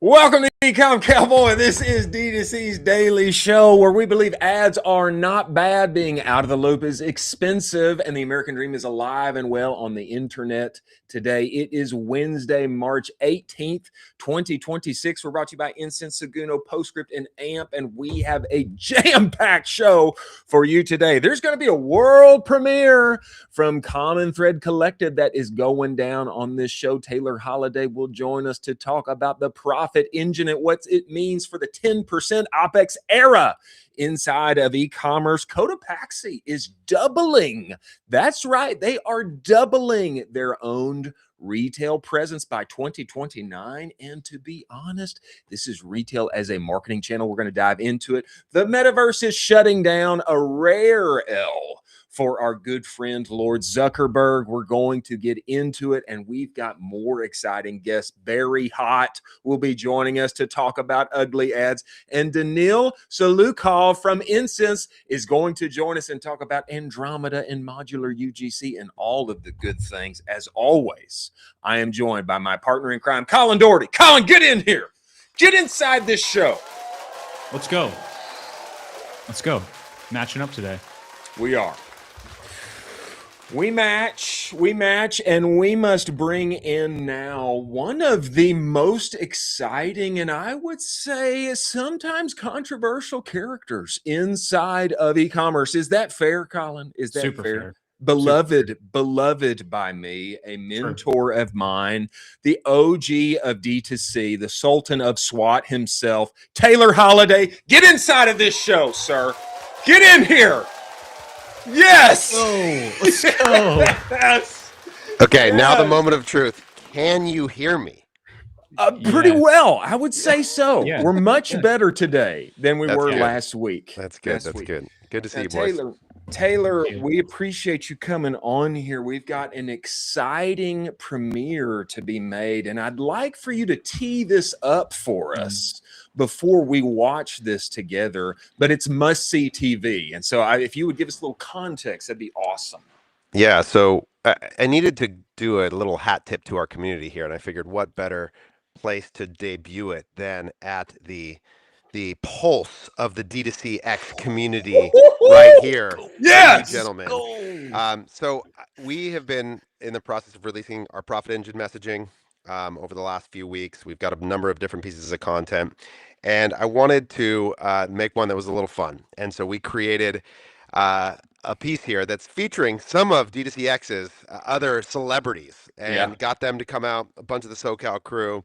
Welcome to Ecom Cowboy. This is D2C's daily show where we believe ads are not bad. Being out of the loop is expensive, and the American dream is alive and well on the internet today. It is Wednesday, March 18th, 2026. We're brought to you by Incense, Seguno, Postscript, and AMP, and we have a jam-packed show for you today. There's going to be a world premiere from Common Thread Collective that is going down on this show. Taylor Holiday will join us to talk about the Prophit engine and what it means for the 10% OpEx era inside of e-commerce. Cotopaxi is doubling. That's right. They are doubling their owned retail presence by 2029. And to be honest, this is retail as a marketing channel. We're going to dive into it. The metaverse is shutting down, a rare L for our good friend Lord Zuckerberg. We're going to get into it, and we've got more exciting guests. Very Hott will be joining us to talk about ugly ads, and Danil Saliukov from Incense is going to join us and talk about Andromeda and modular UGC and all of the good things. As always, I am joined by my partner in crime, Colin Doherty. Colin, get in here. Get inside this show. Let's go. Let's go. Matching up today. We are. We match, and we must bring in now one of the most exciting and I would say sometimes controversial characters inside of e-commerce. Is that fair, Colin? Is that Super fair? fair. Beloved by me, a mentor of mine, the OG of D2C, the Sultan of SWAT himself, Taylor Holiday. Get inside of this show, sir. Get in here. Yes! Let's go. Yes. Okay, now the moment of truth. Can you hear me? Pretty well, I would say so. Yeah. We're much better today than we were good. last week. That's good. That's good. Good to see you, boys. Taylor, we appreciate you coming on here. We've got an exciting premiere to be made, and I'd like for you to tee this up for us before we watch this together, but it's must-see TV. And so if you would give us a little context, that'd be awesome. Yeah, so I needed to do a little hat tip to our community here, and I figured what better place to debut it than at the pulse of the D2C X community right here. Yes, gentlemen. So we have been in the process of releasing our Prophit engine messaging over the last few weeks. We've got a number of different pieces of content, and I wanted to make one that was a little fun. And so we created a piece here that's featuring some of D2CX's other celebrities and got them to come out, a bunch of the SoCal crew.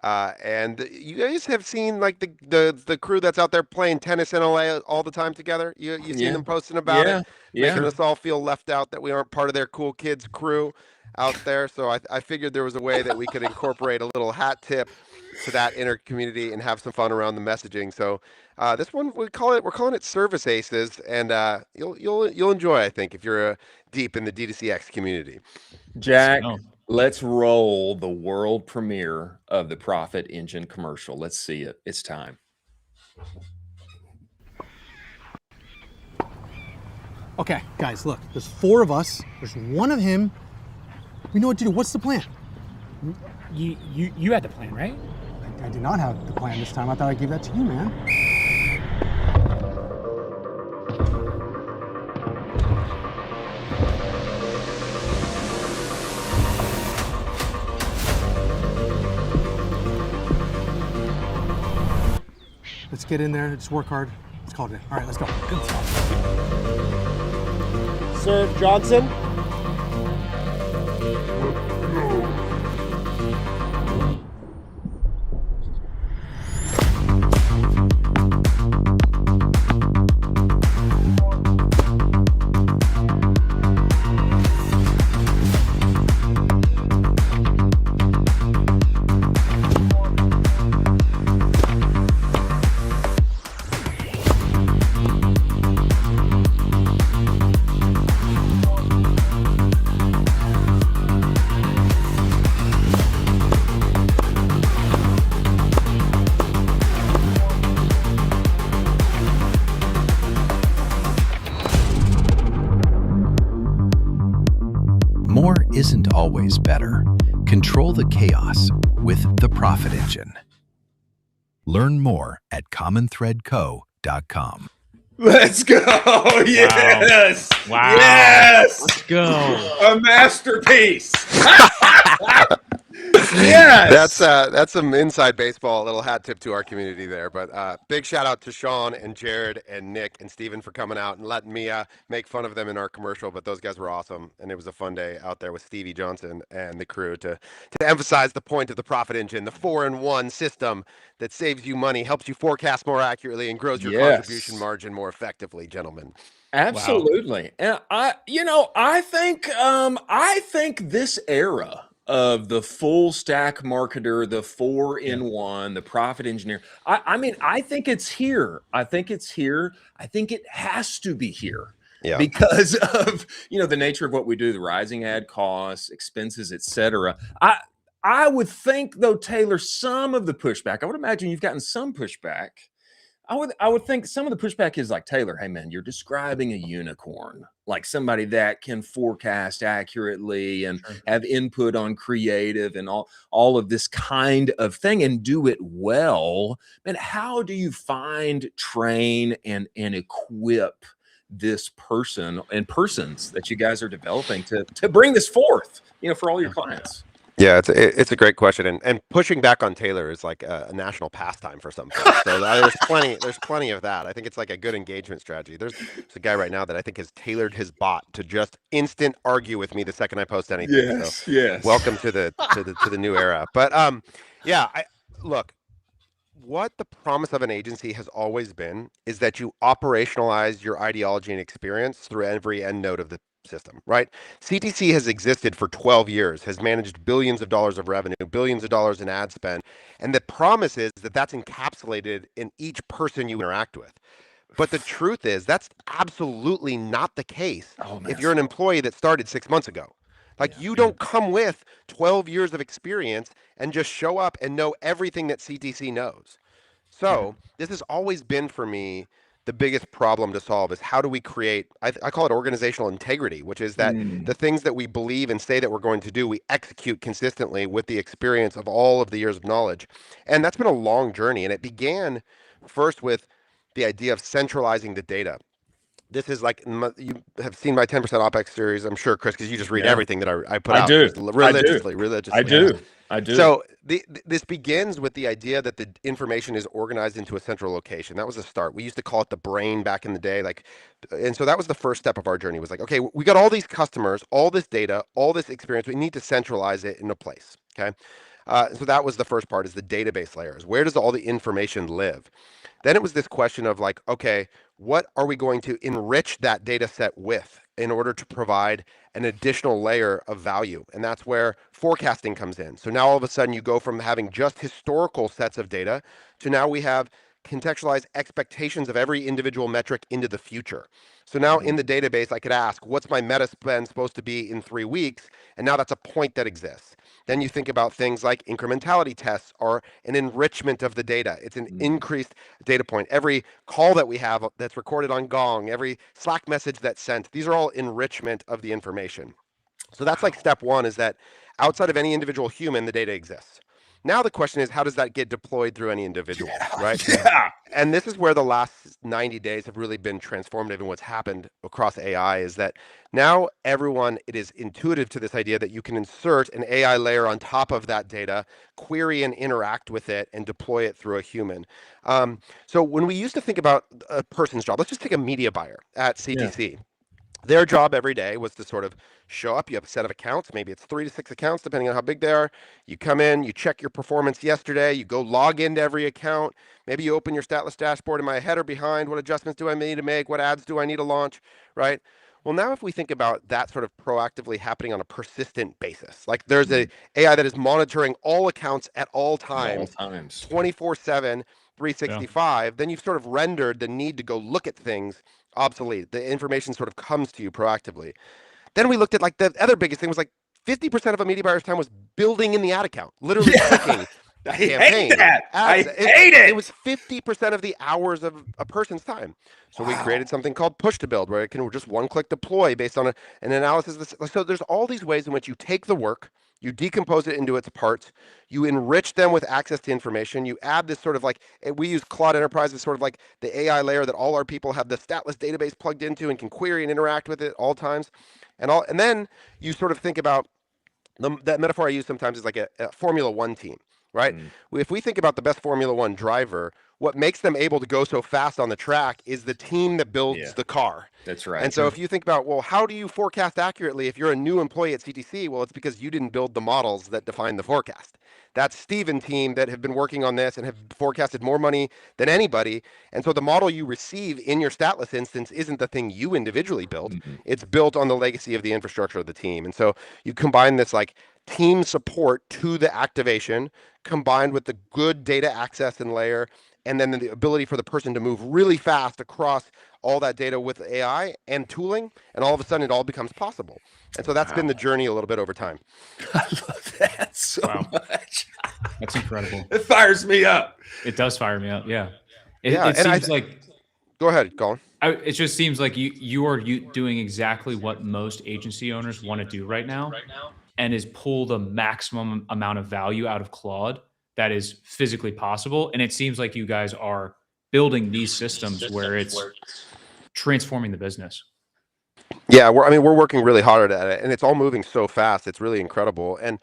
And you guys have seen like the crew that's out there playing tennis in LA all the time together. You seen them posting about it, making us all feel left out that we aren't part of their cool kids crew out there. So I figured there was a way that we could incorporate a little hat tip to that inner community and have some fun around the messaging. So this one we're calling it Service Aces, and you'll enjoy, I think, if you're deep in the D2CX community. Jack, let's roll the world premiere of the Prophit engine commercial. Let's see it. It's time. Okay, guys, look. There's 4 of us. There's 1 of him. We know what to do. What's the plan? You had the plan, right? I did not have the plan this time. I thought I'd give that to you, man. Let's get in there. Just work hard. Let's call it in. All right, let's go. Serve Johnson. More isn't always better. Control the chaos with the Prophit engine. Learn more at commonthreadco.com. Let's go. Yes. Wow. Yes. Let's go. A masterpiece. Yes. That's some inside baseball, a little hat tip to our community there. But big shout out to Sean and Jared and Nick and Steven for coming out and letting me make fun of them in our commercial. But those guys were awesome, and it was a fun day out there with Stevie Johnson and the crew to emphasize the point of the Profit Engine, the 4-in-1 system that saves you money, helps you forecast more accurately, and grows your contribution margin more effectively, gentlemen. Absolutely. And I think this era of the full stack marketer, the 4-in-1, the profit engineer, I think it's here. I think it's here. I think it has to be here. Yeah. Because of, the nature of what we do, the rising ad costs, expenses, etc. I would think, though, Taylor, some of the pushback, I would imagine you've gotten some pushback. I would think some of the pushback is like, Taylor, hey man, you're describing a unicorn, like somebody that can forecast accurately and have input on creative and all of this kind of thing and do it well. And how do you find, train, and equip this person and persons that you guys are developing to bring this forth, for all your clients? Yeah, it's a great question, and pushing back on Taylor is like a national pastime for some folks. So there's plenty of that. I think it's like a good engagement strategy. There's a guy right now that I think has tailored his bot to just instant argue with me the second I post anything. Yes, yes. Welcome to the new era. But look, what the promise of an agency has always been is that you operationalize your ideology and experience through every end node of the system, right? CTC has existed for 12 years, has managed billions of dollars of revenue, billions of dollars in ad spend, and the promise is that that's encapsulated in each person you interact with. But the truth is that's absolutely not the case if you're an employee that started 6 months ago. Like you don't come with 12 years of experience and just show up and know everything that CTC knows. So this has always been for me the biggest problem to solve is how do we create, I call it organizational integrity, which is that the things that we believe and say that we're going to do, we execute consistently with the experience of all of the years of knowledge. And that's been a long journey. And it began first with the idea of centralizing the data. This is like, you have seen my 10% OpEx series, I'm sure, Chris, because you just read everything that I put out. Religiously. I do. So this begins with the idea that the information is organized into a central location. That was the start. We used to call it the brain back in the day. And so that was the first step of our journey was like, okay, we got all these customers, all this data, all this experience. We need to centralize it in a place. Okay. So that was the first part is the database layers. Where does all the information live? Then it was this question of like, okay, what are we going to enrich that data set with in order to provide an additional layer of value? And that's where forecasting comes in. So now all of a sudden you go from having just historical sets of data to now we have contextualized expectations of every individual metric into the future. So now in the database, I could ask, what's my meta spend supposed to be in 3 weeks? And now that's a point that exists. Then you think about things like incrementality tests or an enrichment of the data. It's an increased data point. Every call that we have that's recorded on Gong, every Slack message that's sent, these are all enrichment of the information. So that's like step one is that outside of any individual human, the data exists. Now the question is, how does that get deployed through any individual, right? Yeah. And this is where the last 90 days have really been transformative in what's happened across AI is that now everyone, it is intuitive to this idea that you can insert an AI layer on top of that data, query and interact with it, and deploy it through a human. So when we used to think about a person's job, let's just take a media buyer at CTC. Yeah. Their job every day was to sort of show up. You have a set of accounts. Maybe it's 3 to 6 accounts, depending on how big they are. You come in, you check your performance yesterday. You go log into every account. Maybe you open your statless dashboard. Am I ahead or behind? What adjustments do I need to make? What ads do I need to launch? Right? Well, now if we think about that sort of proactively happening on a persistent basis, like there's a AI that is monitoring all accounts at all times. 24/7, 365, then you've sort of rendered the need to go look at things obsolete. The information sort of comes to you proactively. Then we looked at like the other biggest thing was like 50% of a media buyer's time was building in the ad account, literally clicking I hate that. I hate it. It was 50% of the hours of a person's time. So we created something called push to build where it can just one click deploy based on an analysis. So there's all these ways in which you take the work, you decompose it into its parts, you enrich them with access to information, you add this sort of like, we use Claude Enterprise as sort of like the AI layer that all our people have the statless database plugged into and can query and interact with it all times. And then you sort of think about that metaphor I use sometimes is like a Formula One team, right? If we think about the best Formula One driver, what makes them able to go so fast on the track is the team that builds the car. That's right. And so if you think about, well, how do you forecast accurately if you're a new employee at CTC? Well, it's because you didn't build the models that define the forecast. That's Steve and team that have been working on this and have forecasted more money than anybody. And so the model you receive in your statless instance isn't the thing you individually built. It's built on the legacy of the infrastructure of the team. And so you combine this like team support to the activation combined with the good data access and layer, and then the ability for the person to move really fast across all that data with AI and tooling, and all of a sudden it all becomes possible. And so that's been the journey a little bit over time. I love that so much. That's incredible. It fires me up. It does fire me up. Yeah. Yeah, It seems like. Go ahead, Colin. It just seems like you are doing exactly what most agency owners want to do right now, and is pull the maximum amount of value out of Claude that is physically possible. And it seems like you guys are building these systems where it's transforming the business. Yeah, we're working really hard at it, and it's all moving so fast. It's really incredible. And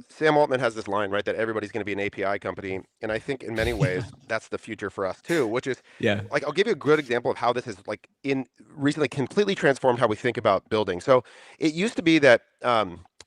Sam Altman has this line, right, that everybody's going to be an API company, and I think in many ways that's the future for us too. Which is, like, I'll give you a good example of how this has like recently completely transformed how we think about building. So it used to be that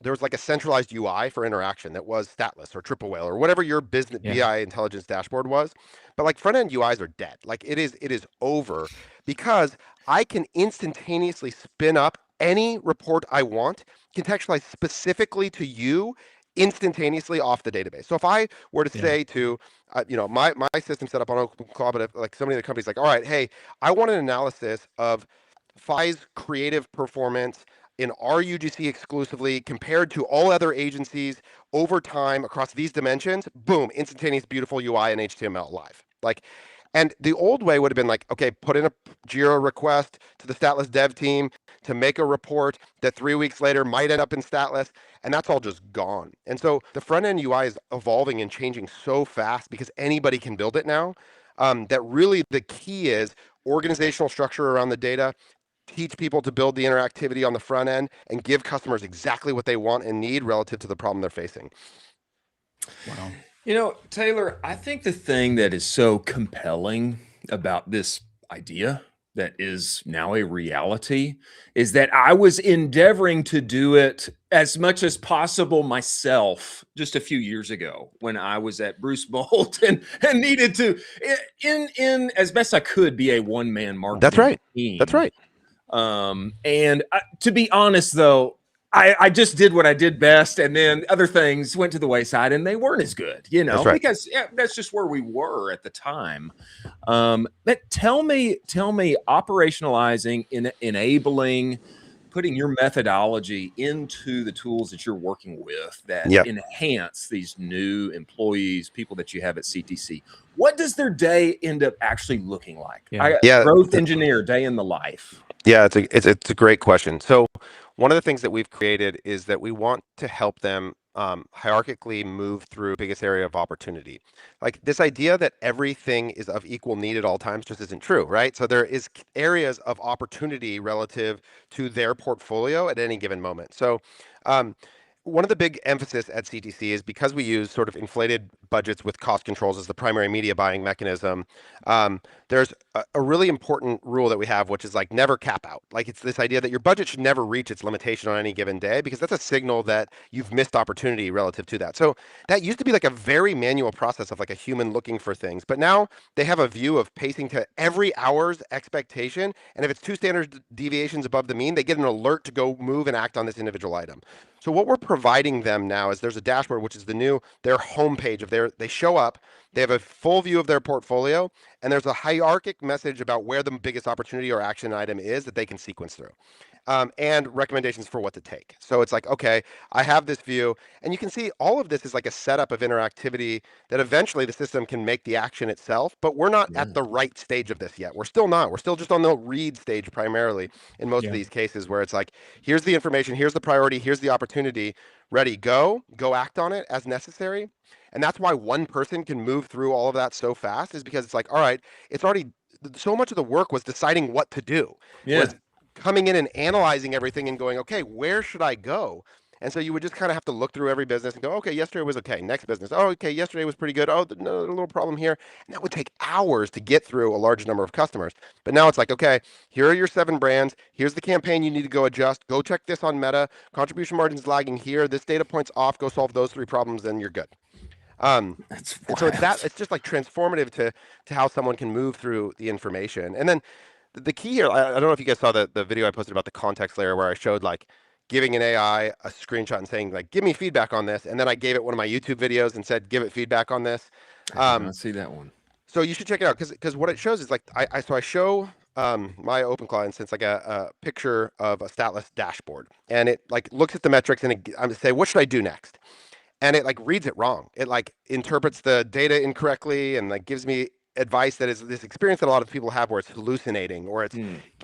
there was like a centralized UI for interaction that was statless or triple whale or whatever your business BI intelligence dashboard was. But like front end UIs are dead. Like it is over, because I can instantaneously spin up any report I want, contextualized specifically to you instantaneously off the database. So if I were to say to, my system set up on OpenClaw, but if, like, somebody in the company's like, all right, hey, I want an analysis of FI's creative performance in our UGC exclusively compared to all other agencies over time across these dimensions, boom, instantaneous, beautiful UI and HTML live. Like, and the old way would have been like, okay, put in a Jira request to the statless dev team to make a report that 3 weeks later might end up in statless, and that's all just gone. And so the front end UI is evolving and changing so fast because anybody can build it now, that really the key is organizational structure around the data, teach people to build the interactivity on the front end, and give customers exactly what they want and need relative to the problem they're facing. Wow. Taylor, I think the thing that is so compelling about this idea that is now a reality is that I was endeavoring to do it as much as possible myself just a few years ago when I was at Bruce Bolt and needed to, in as best I could, be a one-man marketing That's right. team. That's right. And to be honest, though, I just did what I did best, and then other things went to the wayside, and they weren't as good, That's right. because that's just where we were at the time. But tell me, operationalizing, enabling, putting your methodology into the tools that you're working with that enhance these new employees, people that you have at CTC. What does their day end up actually looking like? Growth engineer, day in the life. Yeah, it's a great question. So one of the things that we've created is that we want to help them hierarchically move through biggest area of opportunity. Like this idea that everything is of equal need at all times just isn't true, right? So there is areas of opportunity relative to their portfolio at any given moment. So one of the big emphasis at CTC is because we use sort of inflated budgets with cost controls as the primary media buying mechanism. There's a really important rule that we have, which is like never cap out. Like it's this idea that your budget should never reach its limitation on any given day, because that's a signal that you've missed opportunity relative to that. So that used to be like a very manual process of like a human looking for things, but now they have a view of pacing to every hour's expectation. And if it's 2 standard deviations above the mean, they get an alert to go move and act on this individual item. So what we're providing them now is there's a dashboard, which is their homepage of they show up, they have a full view of their portfolio, and there's a hierarchic message about where the biggest opportunity or action item is that they can sequence through. and recommendations for what to take. So it's like, okay, I have this view, and you can see all of this is like a setup of interactivity that eventually the system can make the action itself, but we're not at the right stage of this yet. We're still not. We're still just on the read stage primarily in most of these cases, where it's like, here's the information, here's the priority, here's the opportunity, ready, go act on it as necessary. And that's why one person can move through all of that so fast, is because it's like, all right, it's already, so much of the work was deciding what to do. Was coming in and analyzing everything and going, okay, where should I go? And so you would just kind of have to look through every business and go, okay, yesterday was okay. Next business. Oh, okay, yesterday was pretty good. Oh, no, a little problem here. And that would take hours to get through a large number of customers. But now it's like, okay, here are your 7 brands. Here's the campaign you need to go adjust. Go check this on Meta. Contribution margin's lagging here. This data point's off. Go solve those 3 problems, and you're good. That's and so it's just like transformative to how someone can move through the information. And then the key here, I don't know if you guys saw the video I posted about the context layer, where I showed like giving an AI a screenshot and saying like, give me feedback on this. And then I gave it one of my YouTube videos and said, give it feedback on this. I did not see that one. So you should check it out, because what it shows is like, I show my OpenClaw instance like a picture of a statless dashboard, and it like looks at the metrics, and I'm say, what should I do next? And it like reads it wrong. It like interprets the data incorrectly and like gives me advice that is this experience that a lot of people have, where it's hallucinating or it's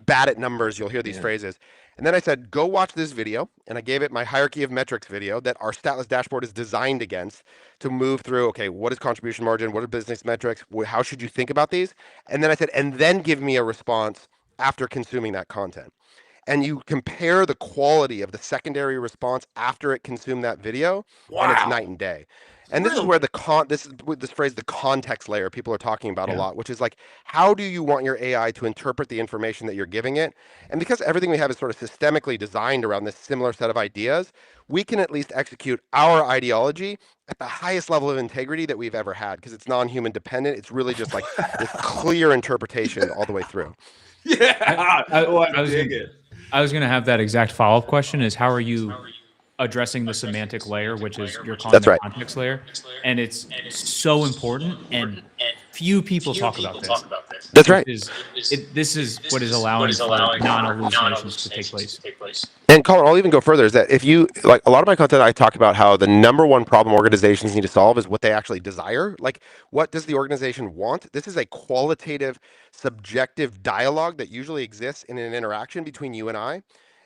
bad at numbers. You'll hear these phrases. And then I said, go watch this video. And I gave it my hierarchy of metrics video that our statless dashboard is designed against, to move through, okay, what is contribution margin? What are business metrics? How should you think about these? And then I said, and then give me a response after consuming that content. And you compare the quality of the secondary response after it consumed that video, and it's night and day. And this is where this phrase, the context layer, people are talking about a lot, which is like, how do you want your AI to interpret the information that you're giving it? And because everything we have is sort of systemically designed around this similar set of ideas, we can at least execute our ideology at the highest level of integrity that we've ever had, because it's non-human dependent. It's really just like this clear interpretation all the way through. I was going to have that exact follow-up question, is how are you addressing the semantic layer, which is your content context layer? And it's so important, and few people talk about this. That's right. This is what is allowing for non-hallucinations to take place. And Colin, I'll even go further, is that if you, like a lot of my content, I talk about how the number one problem organizations need to solve is what they actually desire. Like, what does the organization want? This is a qualitative, subjective dialogue that usually exists in an interaction between you and I.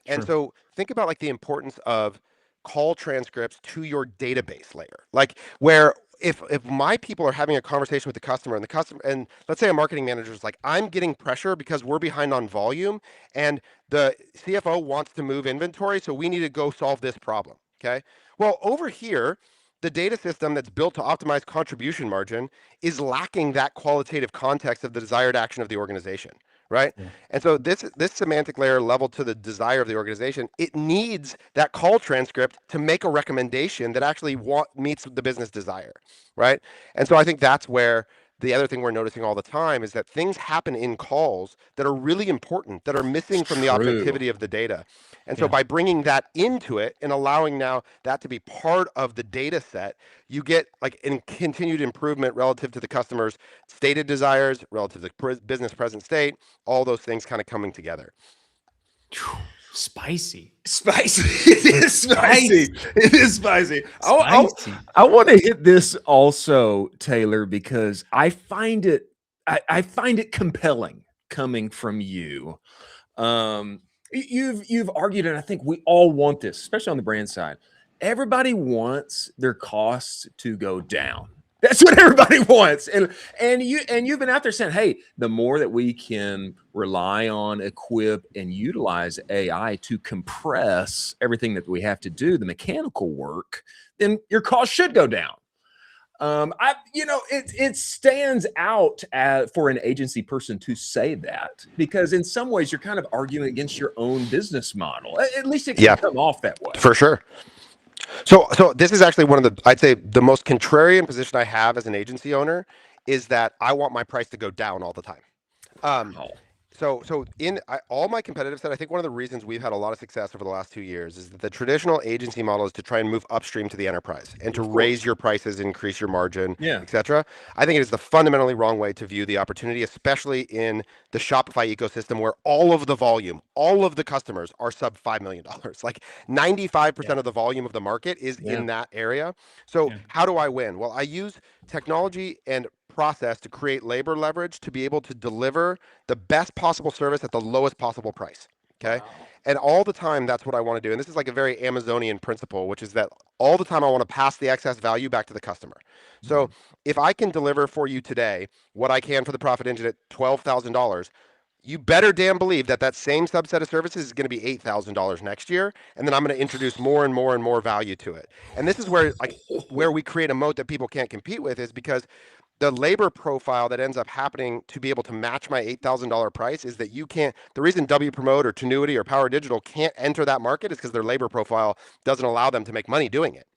And so think about like the importance of call transcripts to your database layer, like where if my people are having a conversation with the customer, and let's say a marketing manager is like, I'm getting pressure because we're behind on volume and the CFO wants to move inventory, so we need to go solve this problem. Okay. Well, over here, the data system that's built to optimize contribution margin is lacking that qualitative context of the desired action of the organization. Right. And so this semantic layer level to the desire of the organization, it needs that call transcript to make a recommendation that actually meets the business desire. Right. And so I think that's where the other thing we're noticing all the time is that things happen in calls that are really important, that are missing from the objectivity of the data. And so by bringing that into it and allowing now that to be part of the data set, you get like a continued improvement relative to the customer's stated desires, relative to the business present state, all those things kind of coming together. Spicy. It is spicy. It is spicy. I want to hit this also, Taylor, because I find it compelling coming from you. You've argued, and I think we all want this, especially on the brand side. Everybody wants their costs to go down. That's what everybody wants. And you've been out there saying, hey, the more that we can rely on, equip, and utilize AI to compress everything that we have to do, the mechanical work, then your cost should go down. It stands out for an agency person to say that, because in some ways you're kind of arguing against your own business model. At least it can come off that way. For sure. So this is actually one of the, I'd say the most contrarian position I have as an agency owner is that I want my price to go down all the time. So in all my competitive set, I think one of the reasons we've had a lot of success over the last 2 years is that the traditional agency model is to try and move upstream to the enterprise and to raise your prices, increase your margin, Yeah. etc. I think it is the fundamentally wrong way to view the opportunity, especially in the Shopify ecosystem where all of the volume, all of the customers are sub $5 million. Like 95% of the volume of the market is in that area. So how do I win? Well, I use technology and process to create labor leverage to be able to deliver the best possible service at the lowest possible price. Okay. Wow. And all the time, that's what I want to do. And this is like a very Amazonian principle, which is that all the time I want to pass the excess value back to the customer. So if I can deliver for you today what I can for the profit engine at $12,000, you better damn believe that that same subset of services is going to be $8,000 next year. And then I'm going to introduce more and more and more value to it. And this is where where we create a moat that people can't compete with, is because the labor profile that ends up happening to be able to match my $8,000 price is that you can't, the reason W Promote or Tenuity or Power Digital can't enter that market is because their labor profile doesn't allow them to make money doing it.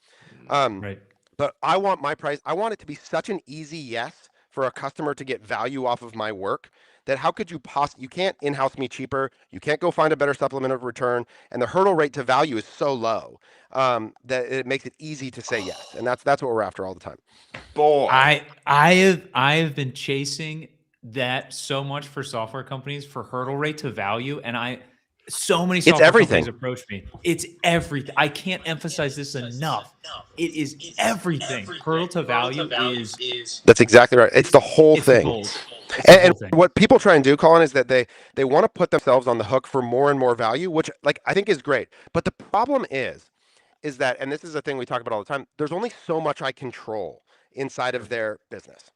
Right. But I want my price, I want it to be such an easy yes for a customer to get value off of my work that how could you you can't in-house me cheaper, you can't go find a better supplement of return, and the hurdle rate to value is so low that it makes it easy to say yes. And that's what we're after all the time. Boy. I have been chasing that so much for software companies for hurdle rate to value, and so many software companies approach me. It's everything. I can't emphasize this enough. It is everything. Hurdle to value is. That's exactly right. It's the whole thing. And what people try and do, Colin, is that they want to put themselves on the hook for more and more value, which like I think is great. But the problem is that, and this is a thing we talk about all the time, there's only so much I control inside of their business.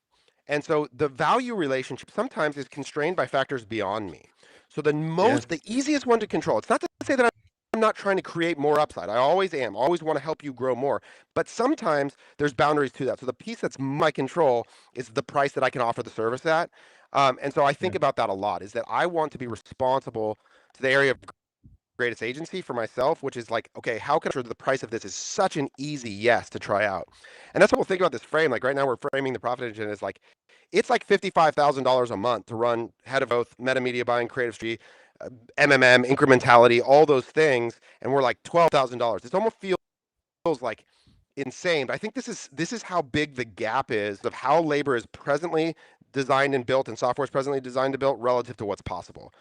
And so the value relationship sometimes is constrained by factors beyond me. So the easiest one to control, it's not to say that I'm not trying to create more upside. I always am, always want to help you grow more. But sometimes there's boundaries to that. So the piece that's my control is the price that I can offer the service at. And so I think about that a lot, is that I want to be responsible to the area of greatest agency for myself, which is like, okay, how can I ensure that the price of this is such an easy yes to try out? And that's what we'll think about this frame. Like right now we're framing the profit engine as like, it's like $55,000 a month to run head of both meta media buying, creative strategy, MMM, incrementality, all those things. And we're like $12,000. It almost feels like insane. But I think this is how big the gap is of how labor is presently designed and built and software is presently designed to build relative to what's possible.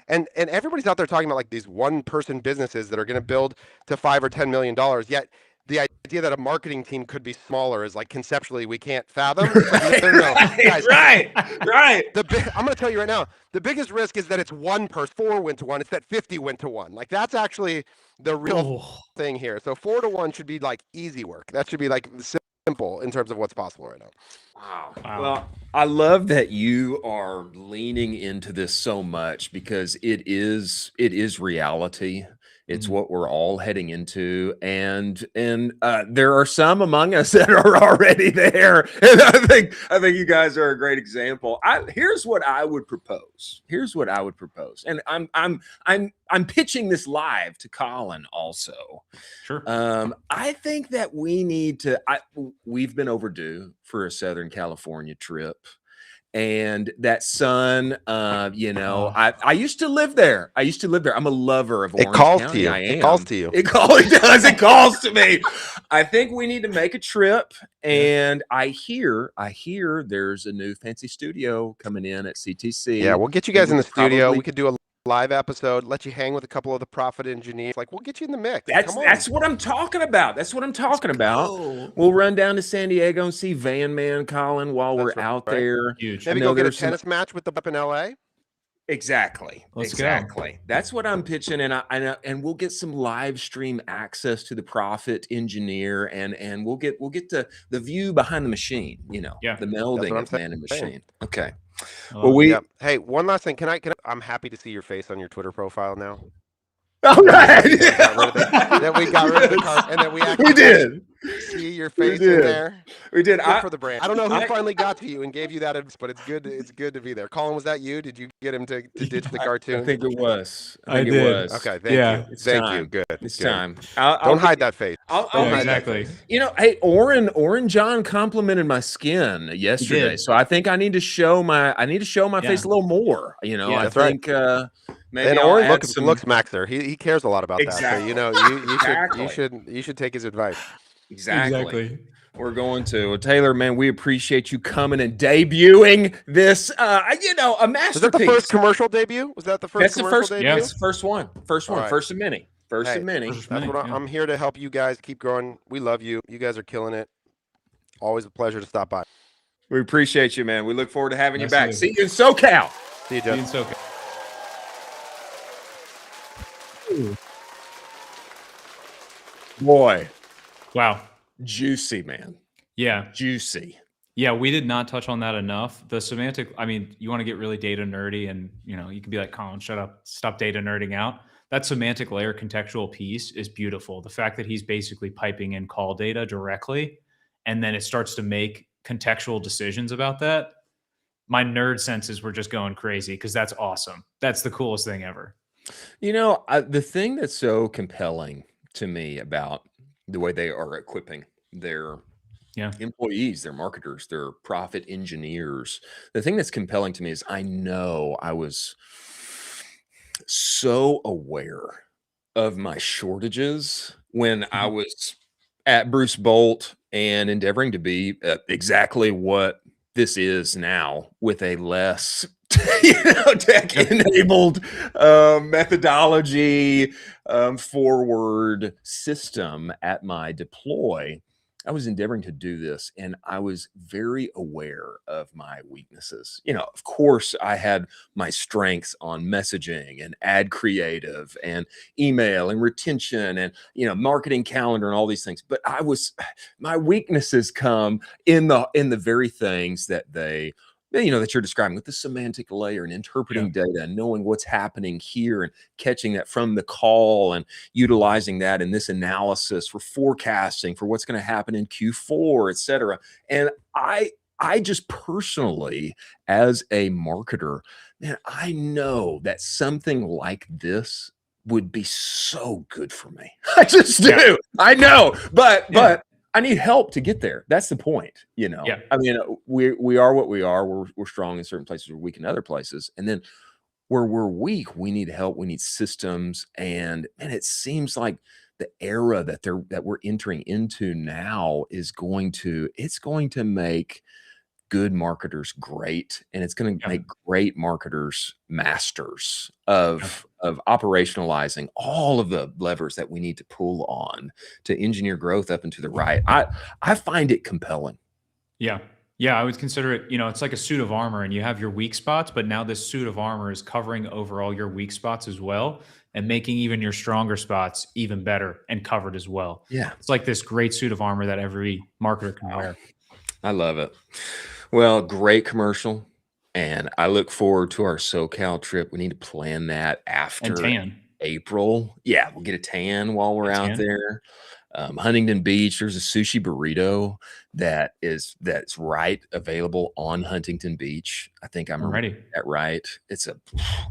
And everybody's out there talking about like these one-person businesses that are going to build to $5 or $10 million. Yet the idea that a marketing team could be smaller is like conceptually we can't fathom. Like, no. Guys, right. I'm going to tell you right now, the biggest risk is that it's one person, 4 went to 1. It's that 50 went to 1. Like that's actually the real thing here. So 4 to 1 should be like easy work. That should be like simple in terms of what's possible right now. Wow. Well, I love that you are leaning into this so much because it is reality. It's what we're all heading into, and there are some among us that are already there. And I think you guys are a great example. Here's what I would propose. And I'm pitching this live to Colin also. Sure. I think that we need to. We've been overdue for a Southern California trip. And that sun, I used to live there. I'm a lover of Orange County. I am. It calls to you. It does. It calls to me. I think we need to make a trip. And I hear there's a new fancy studio coming in at CTC. Yeah, we'll get you guys in the studio. We could do a live episode, let you hang with a couple of the Profit engineers. Like we'll get you in the mix. That's what I'm talking about. We'll run down to San Diego and see Van Man Colin while we're out there. Huge. Maybe go get a tennis match with the up in LA. Exactly. Let's go. That's what I'm pitching, and we'll get some live stream access to the Profit engineer, and we'll get the view behind the machine. The melding of man and machine. Okay. Well, Hey, one last thing. Can I? I'm happy to see your face on your Twitter profile now. All right. That we got rid of the cart, and that we actually We did. see your face in did. there. We did. Good for the brand. I don't know who I- finally got to you and gave you that advice, but it's good. It's good to be there. Colin, was that you? Did you get him to ditch the cartoon? I think it was. I think it did. was. Okay, thank you. It's Thank time. you. Good. It's good. time. Don't hide that face. I'll Don't Yeah, hide that exactly. face. You know, hey, Oren John complimented my skin yesterday, did. so I think I need to show my face a little more. You know, Yeah, I that's right. think maybe And I'll Oren add looks some- Maxer. He cares a lot about that. So you know you should take his advice. Exactly. We're going to. Well, Taylor, man, we appreciate you coming and debuting this, a masterpiece. Was that the first commercial debut? Was that the first That's the commercial first. debut? Yeah, it's the first one. First one. All right. First of many. First of many. That's what I'm here to help you guys keep growing. We love you. You guys are killing it. Always a pleasure to stop by. We appreciate you, man. We look forward to having you back. Absolutely. See you in SoCal. See you, Jeff. Being so Boy, wow. juicy, man. Yeah. Juicy. Yeah, we did not touch on that enough. The semantic, I mean, you want to get really data nerdy and, you can be like, Colin, shut up, stop data nerding out. That semantic layer contextual piece is beautiful. The fact that he's basically piping in call data directly, and then it starts to make contextual decisions about that. My nerd senses were just going crazy because that's awesome. That's the coolest thing ever. The thing that's so compelling to me about the way they are equipping their employees, their marketers, their profit engineers. The thing that's compelling to me is I know I was so aware of my shortages when I was at Bruce Bolt and endeavoring to be exactly what this is now with a less tech-enabled methodology forward system at my deploy. I was endeavoring to do this, and I was very aware of my weaknesses. Of course, I had my strengths on messaging and ad creative and email and retention and, marketing calendar and all these things. But my weaknesses come in the very things that that you're describing with the semantic layer and interpreting data and knowing what's happening here and catching that from the call and utilizing that in this analysis for forecasting for what's going to happen in Q4, et cetera. And I just personally, as a marketer, man, I know that something like this would be so good for me. I just do. I know, but I need help to get there. That's the point, Yeah. I mean, we are what we are. We're strong in certain places, we're weak in other places. And then where we're weak, we need help. We need systems. And it seems like the era that we're entering into now is going to make good marketers great, and it's going to make great marketers masters of operationalizing all of the levers that we need to pull on to engineer growth up and to the right. I find it compelling. Yeah, I would consider it, it's like a suit of armor, and you have your weak spots, but now this suit of armor is covering over all your weak spots as well and making even your stronger spots even better and covered as well. Yeah. It's like this great suit of armor that every marketer can wear. I love it. Well, great commercial. And I look forward to our SoCal trip. We need to plan that after And tan. April. Yeah, we'll get a tan while we're out there. Huntington Beach, there's a sushi burrito that's right available on Huntington Beach. I think I'm ready. That right. It's a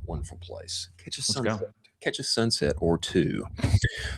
wonderful place. Let's Catch a sunset or two.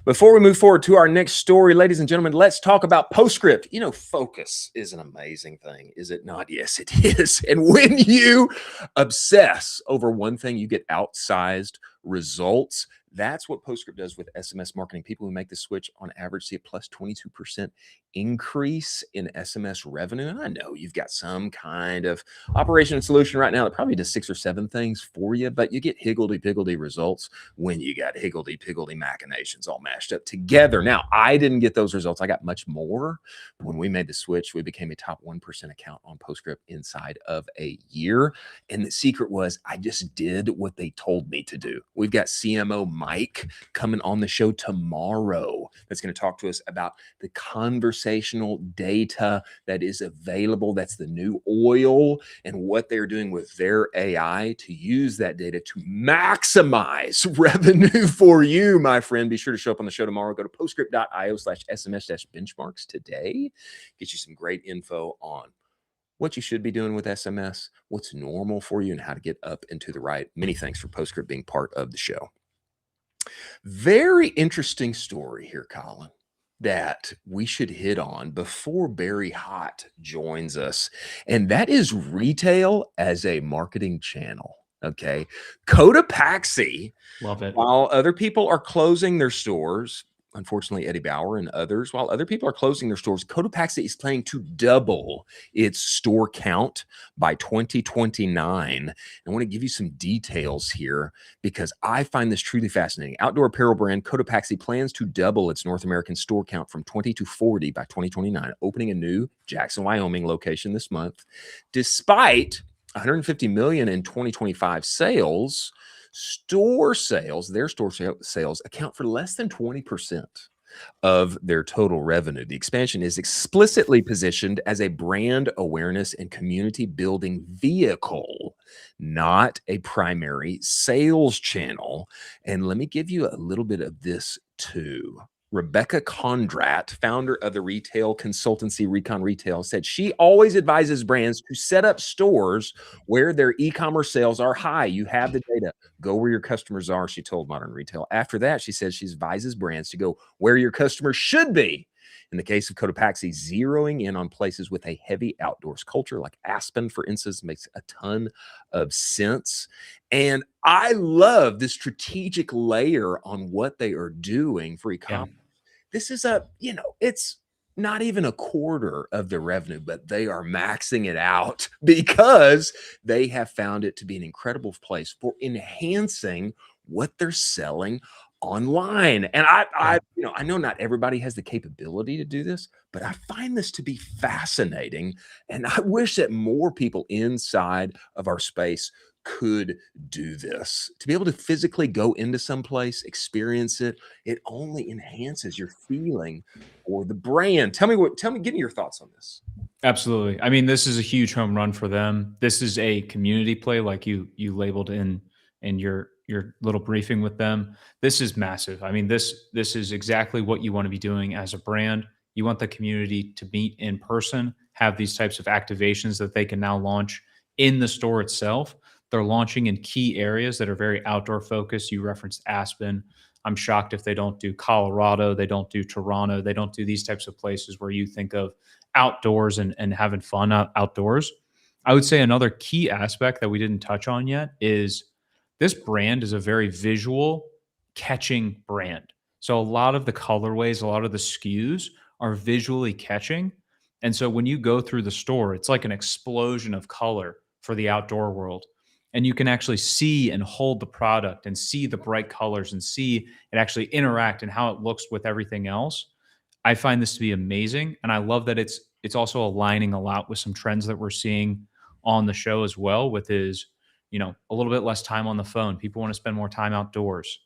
Before we move forward to our next story, ladies and gentlemen, let's talk about Postscript. Focus is an amazing thing, is it not? Yes, it is. And when you obsess over one thing, you get outsized results. That's what Postscript does with SMS marketing. People who make the switch on average see a plus 22% increase in SMS revenue. And I know you've got some kind of operation and solution right now that probably does 6 or 7 things for you, but you get higgledy-piggledy results when you got higgledy-piggledy machinations all mashed up together. Now, I didn't get those results. I got much more. When we made the switch, we became a top 1% account on Postscript inside of a year. And the secret was I just did what they told me to do. We've got CMO Mike coming on the show tomorrow that's going to talk to us about the conversational data that is available. That's the new oil, and what they're doing with their AI to use that data to maximize revenue for you, my friend. Be sure to show up on the show tomorrow. Go to postscript.io/SMS-benchmarks today. Get you some great info on what you should be doing with SMS, what's normal for you, and how to get up and to the right. Many thanks for Postscript being part of the show. Very interesting story here, Colin, that we should hit on before Barry Hott joins us. And that is retail as a marketing channel. Okay. Cotopaxi, Love it. while other people are closing their stores, unfortunately, Eddie Bauer and others, while other people are closing their stores, Cotopaxi is planning to double its store count by 2029. I want to give you some details here because I find this truly fascinating. Outdoor apparel brand Cotopaxi plans to double its North American store count from 20 to 40 by 2029, opening a new Jackson, Wyoming location this month. Despite 150 million in 2025 sales, their store sales account for less than 20% of their total revenue. The expansion is explicitly positioned as a brand awareness and community building vehicle, not a primary sales channel. And let me give you a little bit of this too. Rebecca Kondrat, founder of the retail consultancy Recon Retail, said she always advises brands to set up stores where their e-commerce sales are high. You have the data. Go where your customers are, she told Modern Retail. After that, she says she advises brands to go where your customers should be. In the case of Cotopaxi, zeroing in on places with a heavy outdoors culture, like Aspen, for instance, makes a ton of sense. And I love the strategic layer on what they are doing for e-commerce. Yeah. This is it's not even a quarter of the revenue, but they are maxing it out because they have found it to be an incredible place for enhancing what they're selling online. And I know not everybody has the capability to do this, but I find this to be fascinating. And I wish that more people inside of our space could do this. To be able to physically go into some place, experience it, it only enhances your feeling for the brand. Give me your thoughts on this. Absolutely. I mean, this is a huge home run for them. This is a community play, like you labeled in your little briefing with them. This is massive. I mean, this is exactly what you want to be doing as a brand. You want the community to meet in person, have these types of activations that they can now launch in the store itself. They're launching in key areas that are very outdoor focused. You referenced Aspen. I'm shocked if they don't do Colorado, they don't do Toronto, they don't do these types of places where you think of outdoors and having fun outdoors. I would say another key aspect that we didn't touch on yet is this brand is a very visual catching brand. So a lot of the colorways, a lot of the SKUs are visually catching. And so when you go through the store, it's like an explosion of color for the outdoor world. And you can actually see and hold the product and see the bright colors and see it actually interact and how it looks with everything else. I find this to be amazing. And I love that it's also aligning a lot with some trends that we're seeing on the show as well, with his, a little bit less time on the phone. People want to spend more time outdoors.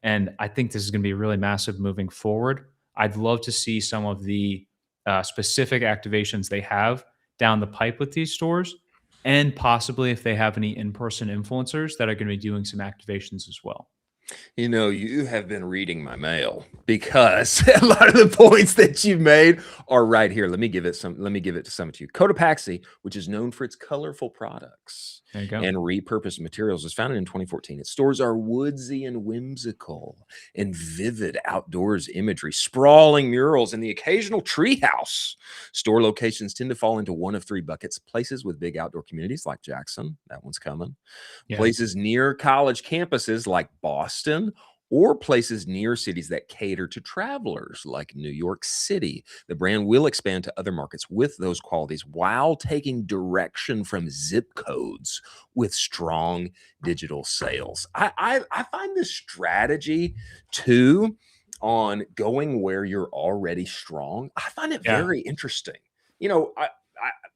And I think this is going to be really massive moving forward. I'd love to see some of the specific activations they have down the pipe with these stores, and possibly if they have any in-person influencers that are going to be doing some activations as well. You have been reading my mail because a lot of the points that you made are right here. Let me give it to some of you. Cotopaxi, which is known for its colorful products There you go. and repurposed materials, was founded in 2014. Its stores are woodsy and whimsical and vivid outdoors imagery, sprawling murals, and the occasional treehouse. Store locations tend to fall into one of three buckets: places with big outdoor communities like Jackson, that one's coming, Yeah. places near college campuses like Boston, or places near cities that cater to travelers like New York City. The brand will expand to other markets with those qualities while taking direction from zip codes with strong digital sales. I find this strategy too on going where you're already strong. I find it very interesting.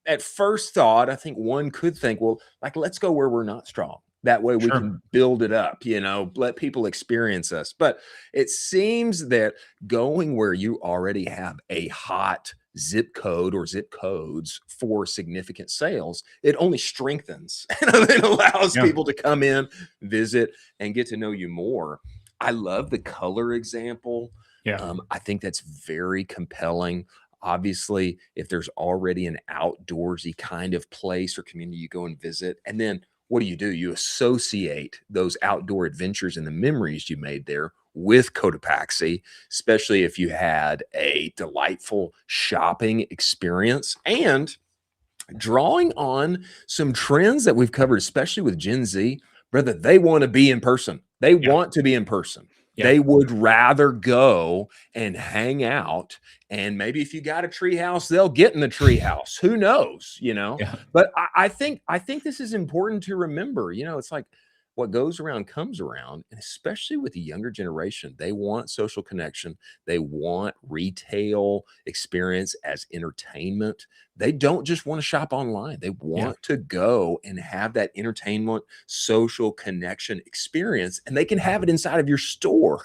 At first thought, I think one could think, well, let's go where we're not strong. That way we Sure. can build it up, you know, let people experience us. But it seems that going where you already have a hot zip code or zip codes for significant sales, it only strengthens and it allows Yeah. people to come in, visit, and get to know you more. I love the color example. Yeah. I think that's very compelling. Obviously, if there's already an outdoorsy kind of place or community you go and visit, and then what do? You associate those outdoor adventures and the memories you made there with Cotopaxi, especially if you had a delightful shopping experience and drawing on some trends that we've covered, especially with Gen Z. Brother, they want to be in person. They want to be in person. Yeah. They would rather go and hang out. And maybe if you got a tree house, they'll get in the tree house. Who knows, you know? Yeah. But I think this is important to remember. You know, it's like what goes around comes around, and especially with the younger generation, they want social connection. They want retail experience as entertainment. They don't just want to shop online. They want to go and have that entertainment, social connection experience, and they can have it inside of your store.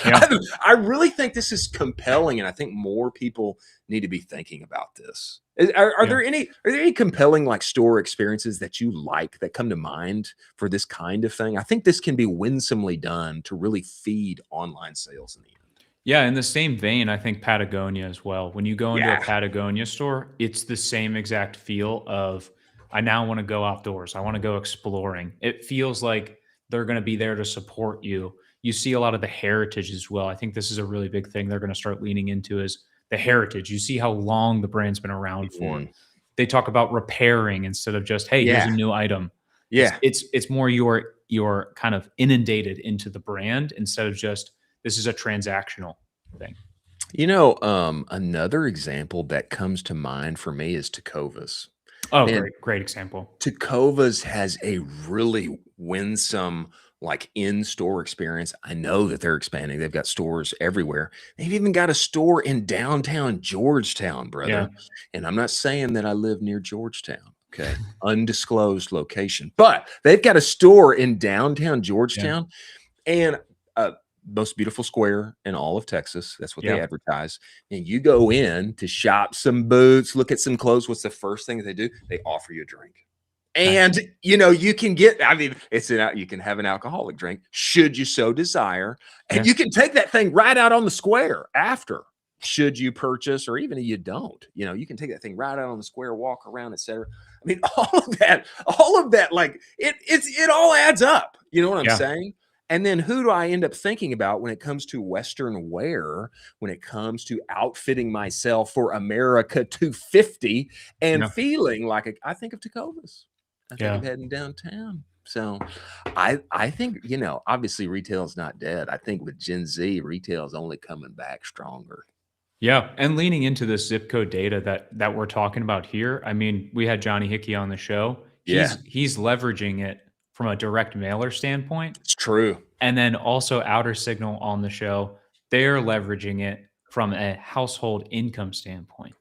Yeah. I really think this is compelling, and I think more people need to be thinking about this. Are there any compelling like store experiences that you like that come to mind for this kind of thing? I think this can be winsomely done to really feed online sales in the end. Yeah, in the same vein, I think Patagonia as well. When you go into Yeah. a Patagonia store, it's the same exact feel of, I now want to go outdoors. I want to go exploring. It feels like they're going to be there to support you. You see a lot of the heritage as well. I think this is a really big thing they're going to start leaning into is the heritage. You see how long the brand's been around for. They talk about repairing instead of just, hey, here's a new item. Yeah. It's more you're kind of inundated into the brand instead of just, this is a transactional thing. You know, another example that comes to mind for me is Tecovas. Oh, Man, great example. Tecovas has a really winsome, like in-store experience. I know that they're expanding. They've got stores everywhere. They've even got a store in downtown Georgetown, brother. Yeah. And I'm not saying that I live near Georgetown. Okay. Undisclosed location, but they've got a store in downtown Georgetown and most beautiful square in all of Texas. That's what they advertise. And you go in to shop some boots, look at some clothes. What's the first thing that they do? They offer you a drink. And, you know, you can get, I mean, you can have an alcoholic drink should you so desire. And you can take that thing right out on the square after, should you purchase, or even if you don't, you know, you can take that thing right out on the square, walk around, etc. I mean, all of that, like it all adds up. You know what I'm saying? And then who do I end up thinking about when it comes to Western wear, when it comes to outfitting myself for America 250 and feeling like I think of Tecovas. I think of heading downtown. So I think, you know, obviously retail is not dead. I think with Gen Z, retail is only coming back stronger. Yeah. And leaning into this zip code data that we're talking about here. I mean, we had Johnny Hickey on the show. He's leveraging it from a direct mailer standpoint. It's true. And then also Outer Signal on the show, they're leveraging it from a household income standpoint,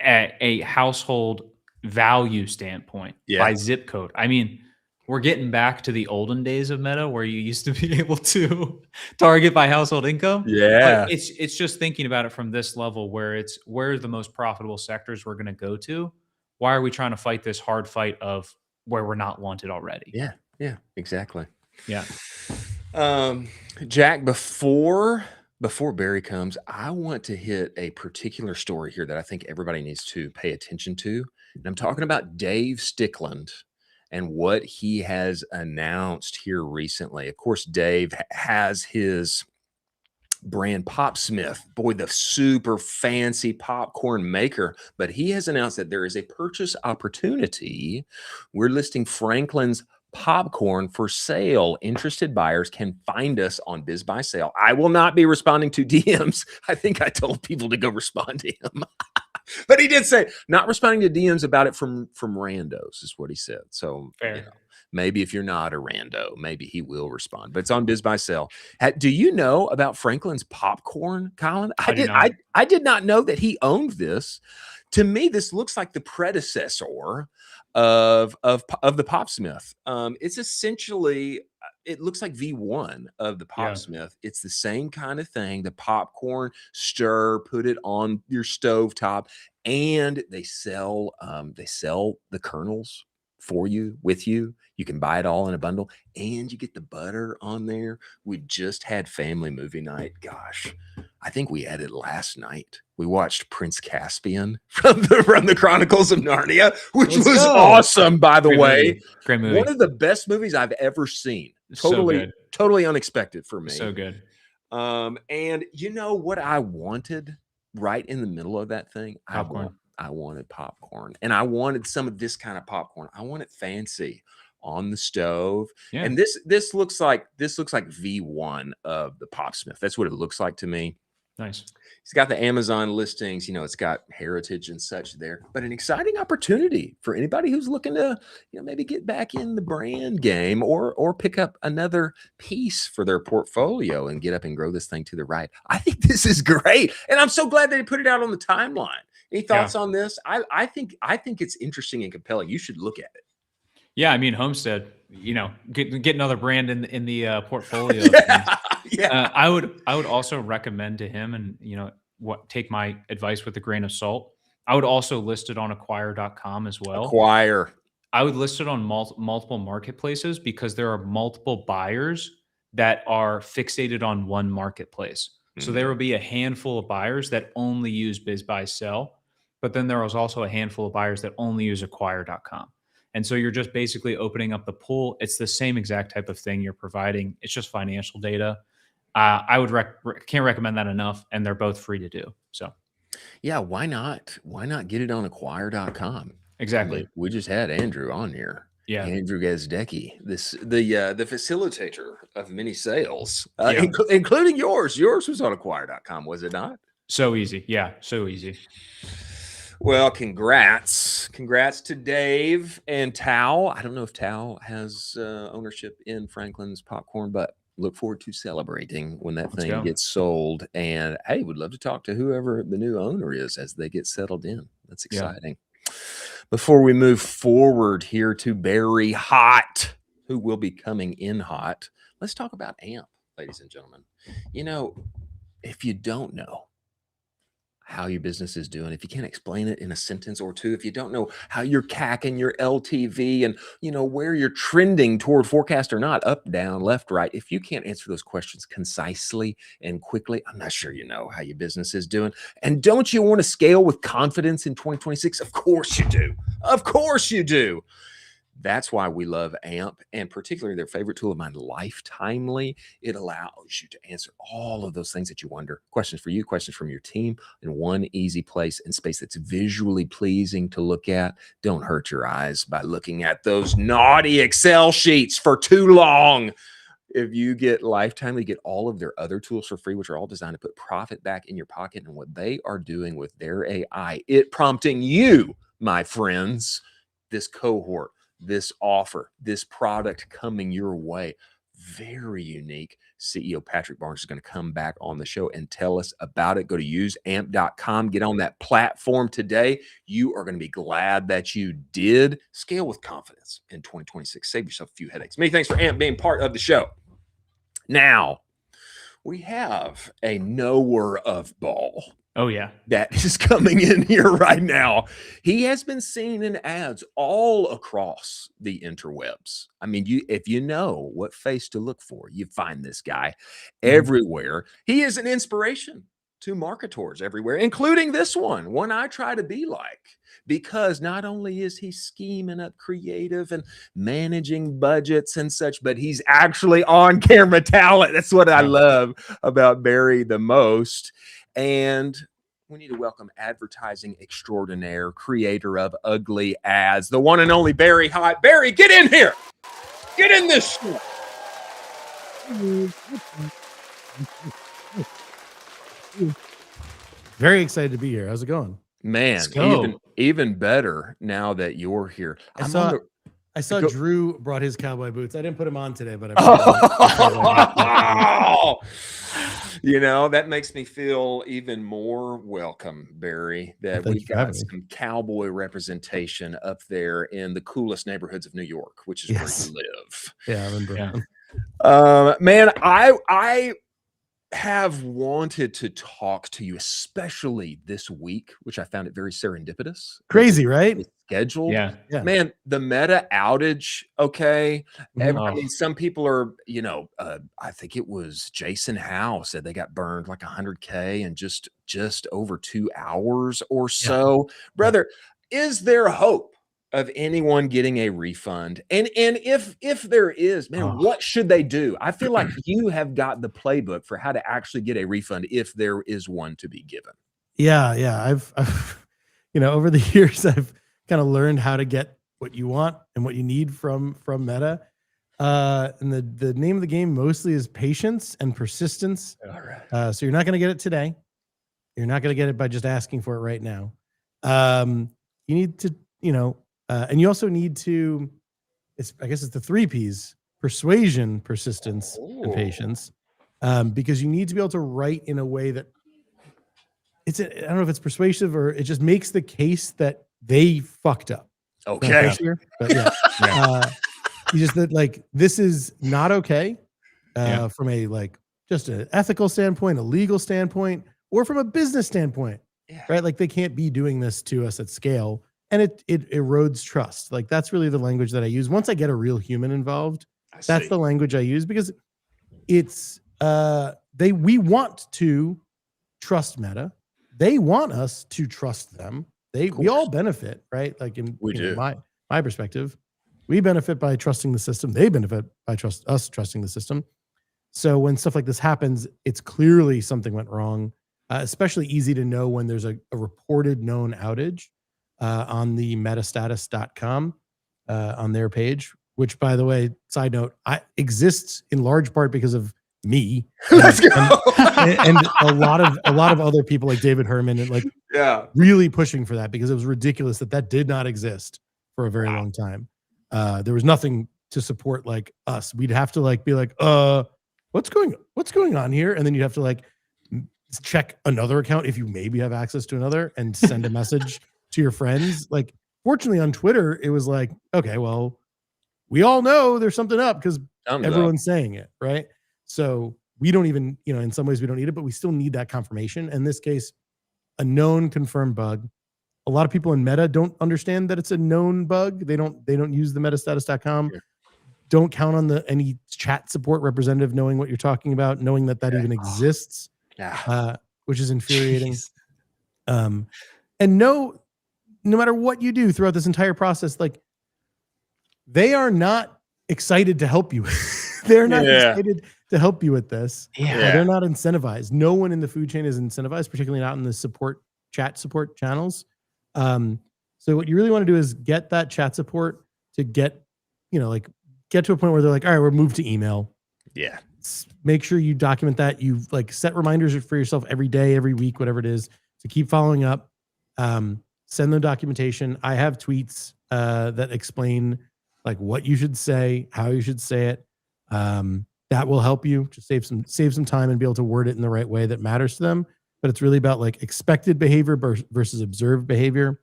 a household value standpoint by zip code. I mean, we're getting back to the olden days of Meta where you used to be able to target by household income. Yeah. But it's just thinking about it from this level where it's where the most profitable sectors we're going to go to. Why are we trying to fight this hard fight of where we're not wanted already? Yeah. Yeah, exactly. Yeah. Jack, before Barry comes, I want to hit a particular story here that I think everybody needs to pay attention to. And I'm talking about Dave Stickland and what he has announced here recently. Of course, Dave has his brand Popsmith, boy, the super fancy popcorn maker, but he has announced that there is a purchase opportunity. We're listing Franklin's popcorn for sale. Interested buyers can find us on Biz Buy Sale. I will not be responding to DMs. I think I told people to go respond to him. But he did say not responding to DMs about it from randos is what he said. So fair. You know, maybe if you're not a rando, maybe he will respond. But it's on Biz Buy Sale. Do you know about Franklin's popcorn, Colin? I did not know that he owned this To me, this looks like the predecessor of the Popsmith. It's essentially, it looks like V1 of the Yeah. Popsmith. It's the same kind of thing. The popcorn, stir, put it on your stove top, and they sell the kernels for you, with you. You can buy it all in a bundle, and you get the butter on there. We just had family movie night. Gosh, I think we had it last night. We watched Prince Caspian from the Chronicles of Narnia, which Let's was go. awesome, by the way. Great movie. One of the best movies I've ever seen. So Totally, good. totally unexpected for me. So good. And you know what I wanted right in the middle of that thing? Popcorn. I wanted popcorn, and I wanted some of this kind of popcorn. I want it fancy on the stove. Yeah. And this looks like V1 of the Popsmith. That's what it looks like to me. Nice. It's got the Amazon listings, it's got heritage and such there, but an exciting opportunity for anybody who's looking to, maybe get back in the brand game or pick up another piece for their portfolio and get up and grow this thing to the right. I think this is great. And I'm so glad they put it out on the timeline. Any thoughts on this? I think it's interesting and compelling. You should look at it. Yeah, I mean, Homestead, get another brand in the portfolio. Yeah. I would also recommend to him, and take my advice with a grain of salt. I would also list it on acquire.com as well. Acquire. I would list it on multiple marketplaces because there are multiple buyers that are fixated on one marketplace. So there will be a handful of buyers that only use Biz Buy Sell, but then there is also a handful of buyers that only use acquire.com. And so you're just basically opening up the pool. It's the same exact type of thing you're providing. It's just financial data. I would can't recommend that enough, and they're both free to do. So, yeah, why not? Why not get it on acquire.com? Exactly. We just had Andrew on here. Yeah, Andrew Gazdecki, the facilitator of many sales, including yours. Yours was on acquire.com, was it not? So easy. Yeah, so easy. Well, congrats to Dave and Tao. I don't know if Tao has ownership in Franklin's Popcorn, but look forward to celebrating when that thing gets sold. And hey, would love to talk to whoever the new owner is as they get settled in. That's exciting. Yeah. Before we move forward here to Barry Hott, who will be coming in hot, let's talk about AMP, ladies and gentlemen. If you don't know how your business is doing, if you can't explain it in a sentence or two, if you don't know how you're CAC and your LTV and where you're trending toward forecast or not, up, down, left, right, if you can't answer those questions concisely and quickly, I'm not sure you know how your business is doing. And don't you want to scale with confidence in 2026? Of course you do. Of course you do. That's why we love AMP, and particularly their favorite tool of mine, Lifetimely. It allows you to answer all of those things that you wonder. Questions for you, questions from your team, in one easy place and space that's visually pleasing to look at. Don't hurt your eyes by looking at those naughty Excel sheets for too long. If you get Lifetimely, you get all of their other tools for free, which are all designed to put profit back in your pocket. And what they are doing with their AI, it prompting you, my friends, this cohort, this offer, this product coming your way. Very unique. CEO Patrick Barnes is going to come back on the show and tell us about it. Go to useamp.com. Get on that platform today. You are going to be glad that you did. Scale with confidence in 2026. Save yourself a few headaches. Many thanks for AMP being part of the show. Now, we have a knower of ball. Oh, yeah. That is coming in here right now. He has been seen in ads all across the interwebs. I mean, if you know what face to look for, you find this guy everywhere. He is an inspiration to marketers everywhere, including this one I try to be like, because not only is he scheming up creative and managing budgets and such, but he's actually on camera talent. That's what I love about Barry the most. And we need to welcome advertising extraordinaire, creator of ugly ads, the one and only Barry Hott. Barry, get in here. Get in this shit. Very excited to be here. How's it going? Man, even better now that you're here. I I saw Go- Drew brought his cowboy boots. I didn't put them on today, but I Oh, you know, that makes me feel even more welcome, Barry, that thank you we've for got having me. some cowboy representation up there in the coolest neighborhoods of New York, which is Yes. where you live. Yeah, I'm in Brooklyn. Man, I have wanted to talk to you, especially this week, which I found it very serendipitous. Crazy, right? Scheduled. Yeah. Yeah. Man, the Meta outage. Okay. Mhm. I mean, some people are, you know, I think it was Jason Howe said they got burned like 100K in just over 2 hours or so. Brother, is there hope of anyone getting a refund? And if there is, man, what should they do? I feel like you have got the playbook for how to actually get a refund if there is one to be given. Yeah. I've you know, over the years, I've kind of learned how to get what you want and what you need from Meta. And the name of the game mostly is patience and persistence. All right. So you're not going to get it today. You're not going to get it by just asking for it right now. You need to, you know, and you also need to, I guess it's the 3 Ps: persuasion, persistence, and patience. Because you need to be able to write in a way that I don't know if it's persuasive or it just makes the case that they fucked up. Okay. Sure, but yeah. You just that like this is not okay from a like just an ethical standpoint, a legal standpoint, or from a business standpoint, right? Like they can't be doing this to us at scale, and it erodes trust. Like that's really the language that I use. Once I get a real human involved, that's the language I use because it's we want to trust Meta. They want us to trust them. We all benefit, right? Like in my perspective, we benefit by trusting the system. They benefit by us trusting the system. So when stuff like this happens, it's clearly something went wrong. Especially easy to know when there's a reported known outage on the metastatus.com on their page, which, by the way, side note, exists in large part because of me. Let's go. And a lot of other people like David Herman and like really pushing for that because it was ridiculous that did not exist for a very long time. There was nothing to support like us. We'd have to like be like, what's going on here? And then you'd have to like check another account if you maybe have access to another and send a message to your friends. Like, fortunately on Twitter, it was like, okay, well, we all know there's something up because everyone's saying it, right? So we don't even, you know, in some ways we don't need it, but we still need that confirmation. In this case, a known confirmed bug. A lot of people in Meta don't understand that it's a known bug. They don't use the metastatus.com. Sure. Don't count on any chat support representative knowing what you're talking about, knowing that even exists, which is infuriating. And no matter what you do throughout this entire process, like they are not excited to help you. They're not excited to help you with this. They're not incentivized. No one in the food chain is incentivized, particularly not in the chat support channels. So what you really want to do is get that chat support to get to a point where they're like, all right, we're moved to email. Yeah. Make sure you document that. You like set reminders for yourself every day, every week, whatever it is, to keep following up. Send them documentation. I have tweets that explain like what you should say, how you should say it. That will help you to save some time and be able to word it in the right way that matters to them. But it's really about like expected behavior versus observed behavior.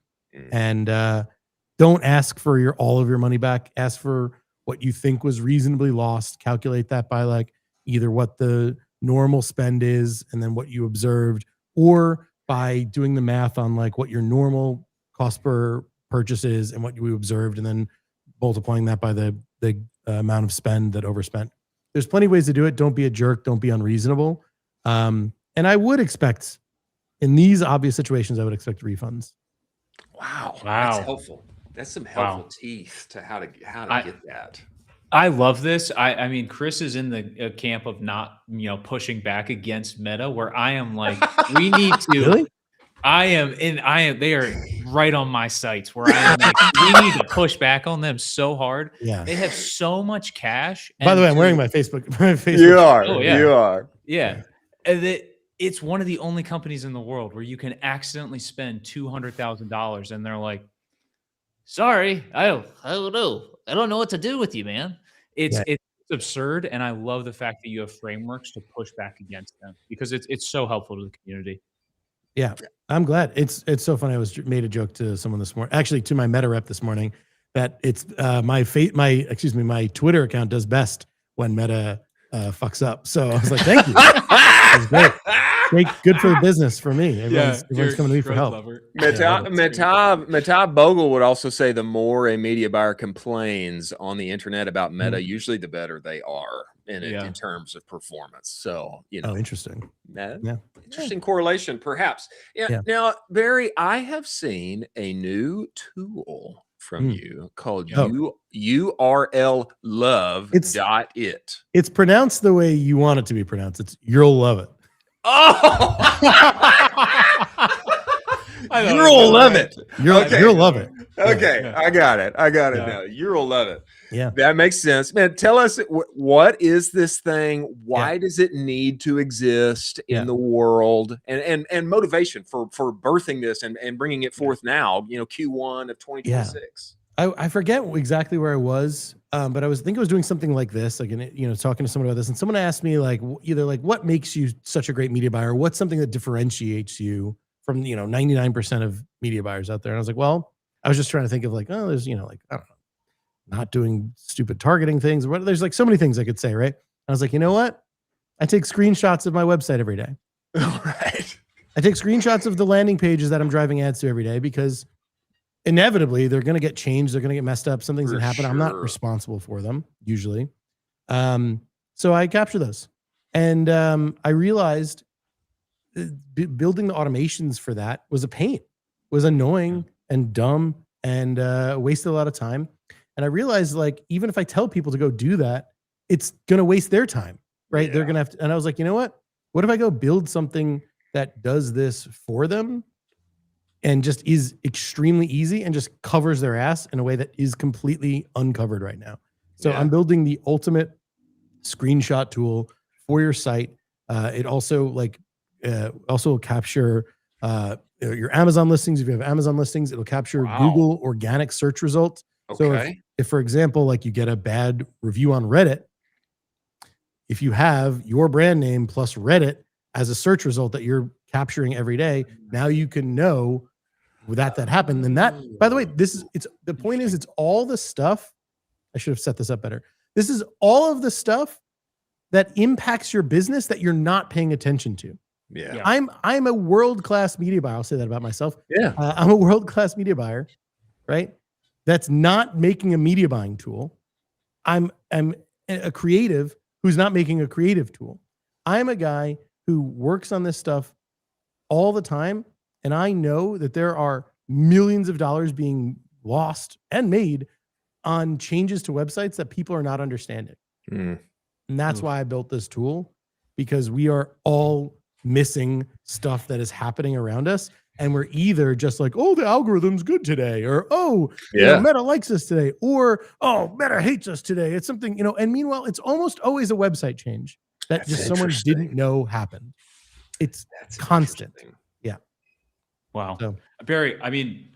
And don't ask for all of your money back. Ask for what you think was reasonably lost. Calculate that by like either what the normal spend is and then what you observed, or by doing the math on like what your normal cost per purchase is and what you observed, and then multiplying that by the amount of spend that overspent. There's plenty of ways to do it. Don't be a jerk. Don't be unreasonable. And I would expect in these obvious situations, I would expect refunds. Wow. That's helpful. That's some helpful teeth to how to get that. I love this. I mean, Chris is in the camp of not, pushing back against Meta, where I am like, we need to. Really? They are right on my sights where I am like, we need to push back on them so hard. Yeah. They have so much cash. By the way, I'm wearing my Facebook. You are. Oh, yeah. You are. Yeah. And it's one of the only companies in the world where you can accidentally spend $200,000 and they're like, sorry, I don't know. don't know what to do with you, man. It's Yeah. it's absurd, and I love the fact that you have frameworks to push back against them because it's so helpful to the community. Yeah, I'm glad. It's so funny. I made a joke to someone this morning, actually to my Meta rep this morning, that it's my Twitter account does best when Meta fucks up. So I was like, thank you. It was great, good for the business for me. Everyone's coming to me for help. Metab Bogle would also say the more a media buyer complains on the internet about Meta, usually the better they are in terms of performance. So, Oh, interesting. Interesting correlation, perhaps. Yeah. Now, Barry, I have seen a new tool from you called URL love. It's pronounced the way you want it to be pronounced. It's you'll love it. Oh, you'll love it. You'll love it. Okay, yeah. I got it now. You'll love it. Yeah, that makes sense, man. Tell us what is this thing? Why does it need to exist in the world? And motivation for birthing this and bringing it forth now. Q1 of 2026. I forget exactly where I was, but I was doing something like this, like talking to someone about this, and someone asked me either what makes you such a great media buyer? What's something that differentiates you from 99% of media buyers out there? And I was like, well, I was just trying to think of there's I don't know, not doing stupid targeting things. There's so many things I could say, right? I was like, you know what? I take screenshots of my website every day. Right. I take screenshots of the landing pages that I'm driving ads to every day because inevitably they're going to get changed. They're going to get messed up. Something's going to happen. Sure. I'm not responsible for them usually. So I capture those. And I realized building the automations for that was a pain, was annoying and dumb and wasted a lot of time. And I realized even if I tell people to go do that, it's going to waste their time, right? Yeah. They're going to have to, and I was like, you know what if I go build something that does this for them and just is extremely easy and just covers their ass in a way that is completely uncovered right now. So I'm building the ultimate screenshot tool for your site. It also will capture your Amazon listings. If you have Amazon listings, it'll capture Google organic search results. Okay. So if for example, you get a bad review on Reddit, if you have your brand name plus Reddit as a search result that you're capturing every day, now you can know that happened. And that, by the way, the point is it's all the stuff. I should have set this up better. This is all of the stuff that impacts your business that you're not paying attention to. Yeah. I'm a world-class media buyer. I'll say that about myself. Yeah. I'm a world-class media buyer, right? That's not making a media buying tool. I'm a creative who's not making a creative tool. I'm a guy who works on this stuff all the time. And I know that there are millions of dollars being lost and made on changes to websites that people are not understanding. And that's why I built this tool, because we are all missing stuff that is happening around us. And we're either just oh, the algorithm's good today, or, Meta likes us today, or, Meta hates us today. It's something, and meanwhile, it's almost always a website change that just someone didn't know happened. That's constant. Yeah. Wow. So, Barry, I mean,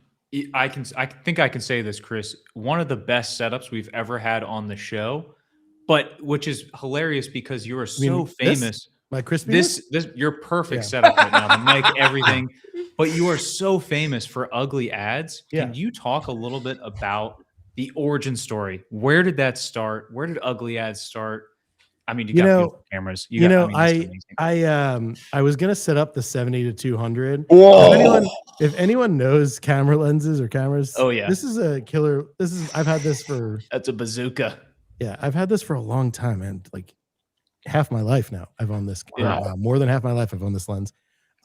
I think I can say this, Chris, one of the best setups we've ever had on the show, but which is hilarious because you are so famous. My crispiness? This your perfect setup right now. The mic, everything. But you are so famous for ugly ads. Can you talk a little bit about the origin story? Where did that start? Where did ugly ads start? I mean, you got beautiful cameras. I was gonna set up the 70 to 200. Whoa. If anyone knows camera lenses or cameras, this is a killer. I've had this for. That's a bazooka. Yeah, I've had this for a long time, and half my life now I've owned this. More than half my life I've owned this lens,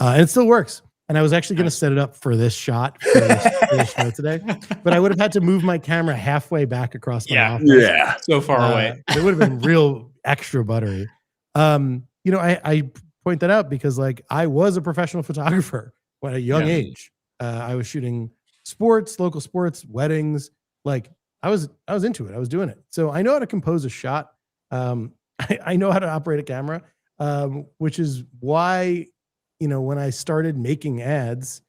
and it still works. And I was actually going to set it up for this shot for this show today, but I would have had to move my camera halfway back across my office. Yeah, so far away. It would have been real extra buttery. I point that out because I was a professional photographer at a young age. I was shooting sports, local sports, weddings. I was into it. I was doing it. So I know how to compose a shot. I know how to operate a camera, which is why, when I started making ads,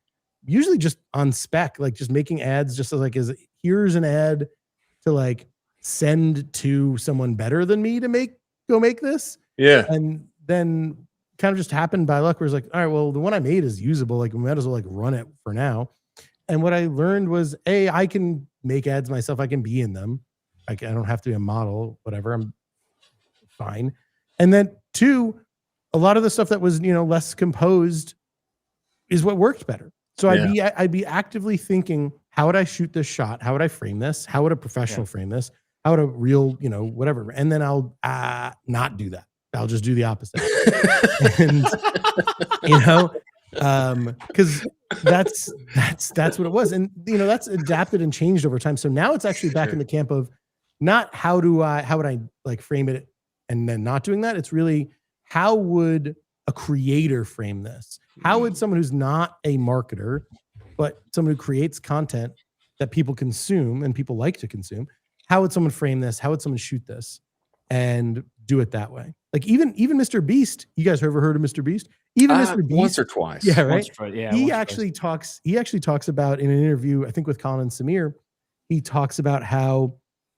usually just on spec, just making ads just as here's an ad to send to someone better than me to go make this. Yeah. And then kind of just happened by luck where it's like, all right, well, the one I made is usable. Like we might as well like run it for now. And what I learned was, A, I can make ads myself. I can be in them. I don't have to be a model, whatever. I'm fine. And then 2, a lot of the stuff that was, less composed is what worked better. So I'd be actively thinking, how would I shoot this shot? How would I frame this? How would a professional frame this? How would a real, whatever. And then I'll not do that. I'll just do the opposite. And, because that's what it was. And, that's adapted and changed over time. So now it's actually back in the camp of not how would I like frame it and then not doing that. It's really, how would a creator frame this? How would someone who's not a marketer, but someone who creates content that people consume and people like to consume, how would someone frame this? How would someone shoot this and do it that way? Like even Mr. Beast, you guys ever heard of Mr. Beast? Even Mr. Beast, once or twice. yeah, right. He once actually talks about in an interview, I think with Colin and Samir, he talks about how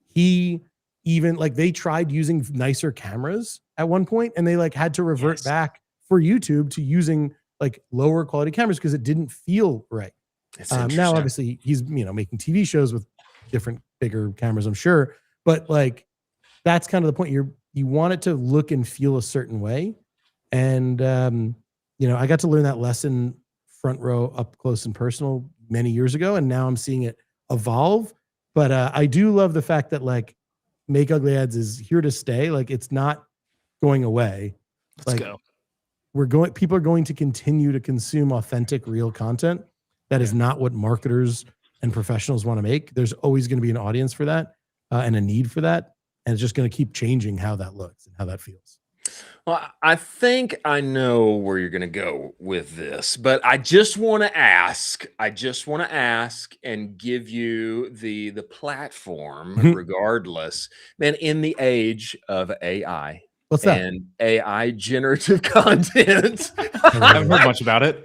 he even like they tried using nicer cameras at one point, and they like had to revert back for YouTube to using like lower quality cameras because it didn't feel right. Now, obviously, he's making TV shows with different, bigger cameras, I'm sure, but like that's kind of the point. You want it to look and feel a certain way, and I got to learn that lesson front row, up close and personal many years ago, and now I'm seeing it evolve. But I do love the fact that like Make Ugly Ads is here to stay. Like it's not going away. Let's go. People are going to continue to consume authentic, real content. That is not what marketers and professionals want to make. There's always going to be an audience for that and a need for that. And it's just going to keep changing how that looks and how that feels. Well, I think I know where you're going to go with this, but I just want to ask and give you the platform regardless. Man, in the age of AI, what's that? And AI generative content. I haven't heard much about it.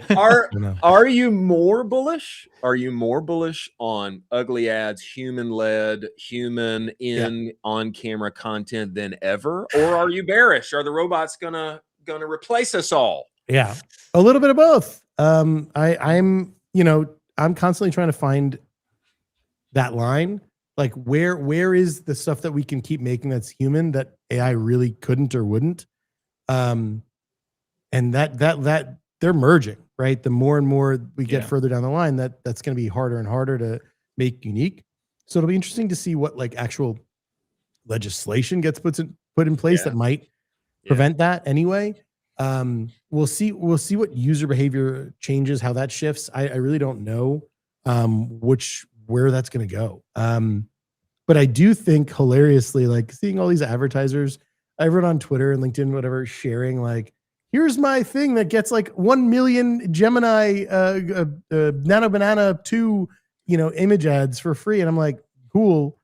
Are you more bullish? Are you more bullish on ugly ads, human-led, human in on-camera content than ever? Or are you bearish? Are the robots gonna replace us all? Yeah, a little bit of both. I'm constantly trying to find that line. Like where is the stuff that we can keep making that's human that AI really couldn't or wouldn't? And that they're merging, right? The more and more we get further down the line, that's going to be harder and harder to make unique. So it'll be interesting to see what like actual legislation gets put in place that might prevent that anyway. We'll see what user behavior changes, how that shifts. I really don't know where that's going to go. But I do think hilariously, like seeing all these advertisers, I wrote on Twitter and LinkedIn, whatever, sharing like, here's my thing that gets like 1 million Gemini Nano Banana 2, image ads for free. And I'm like, cool.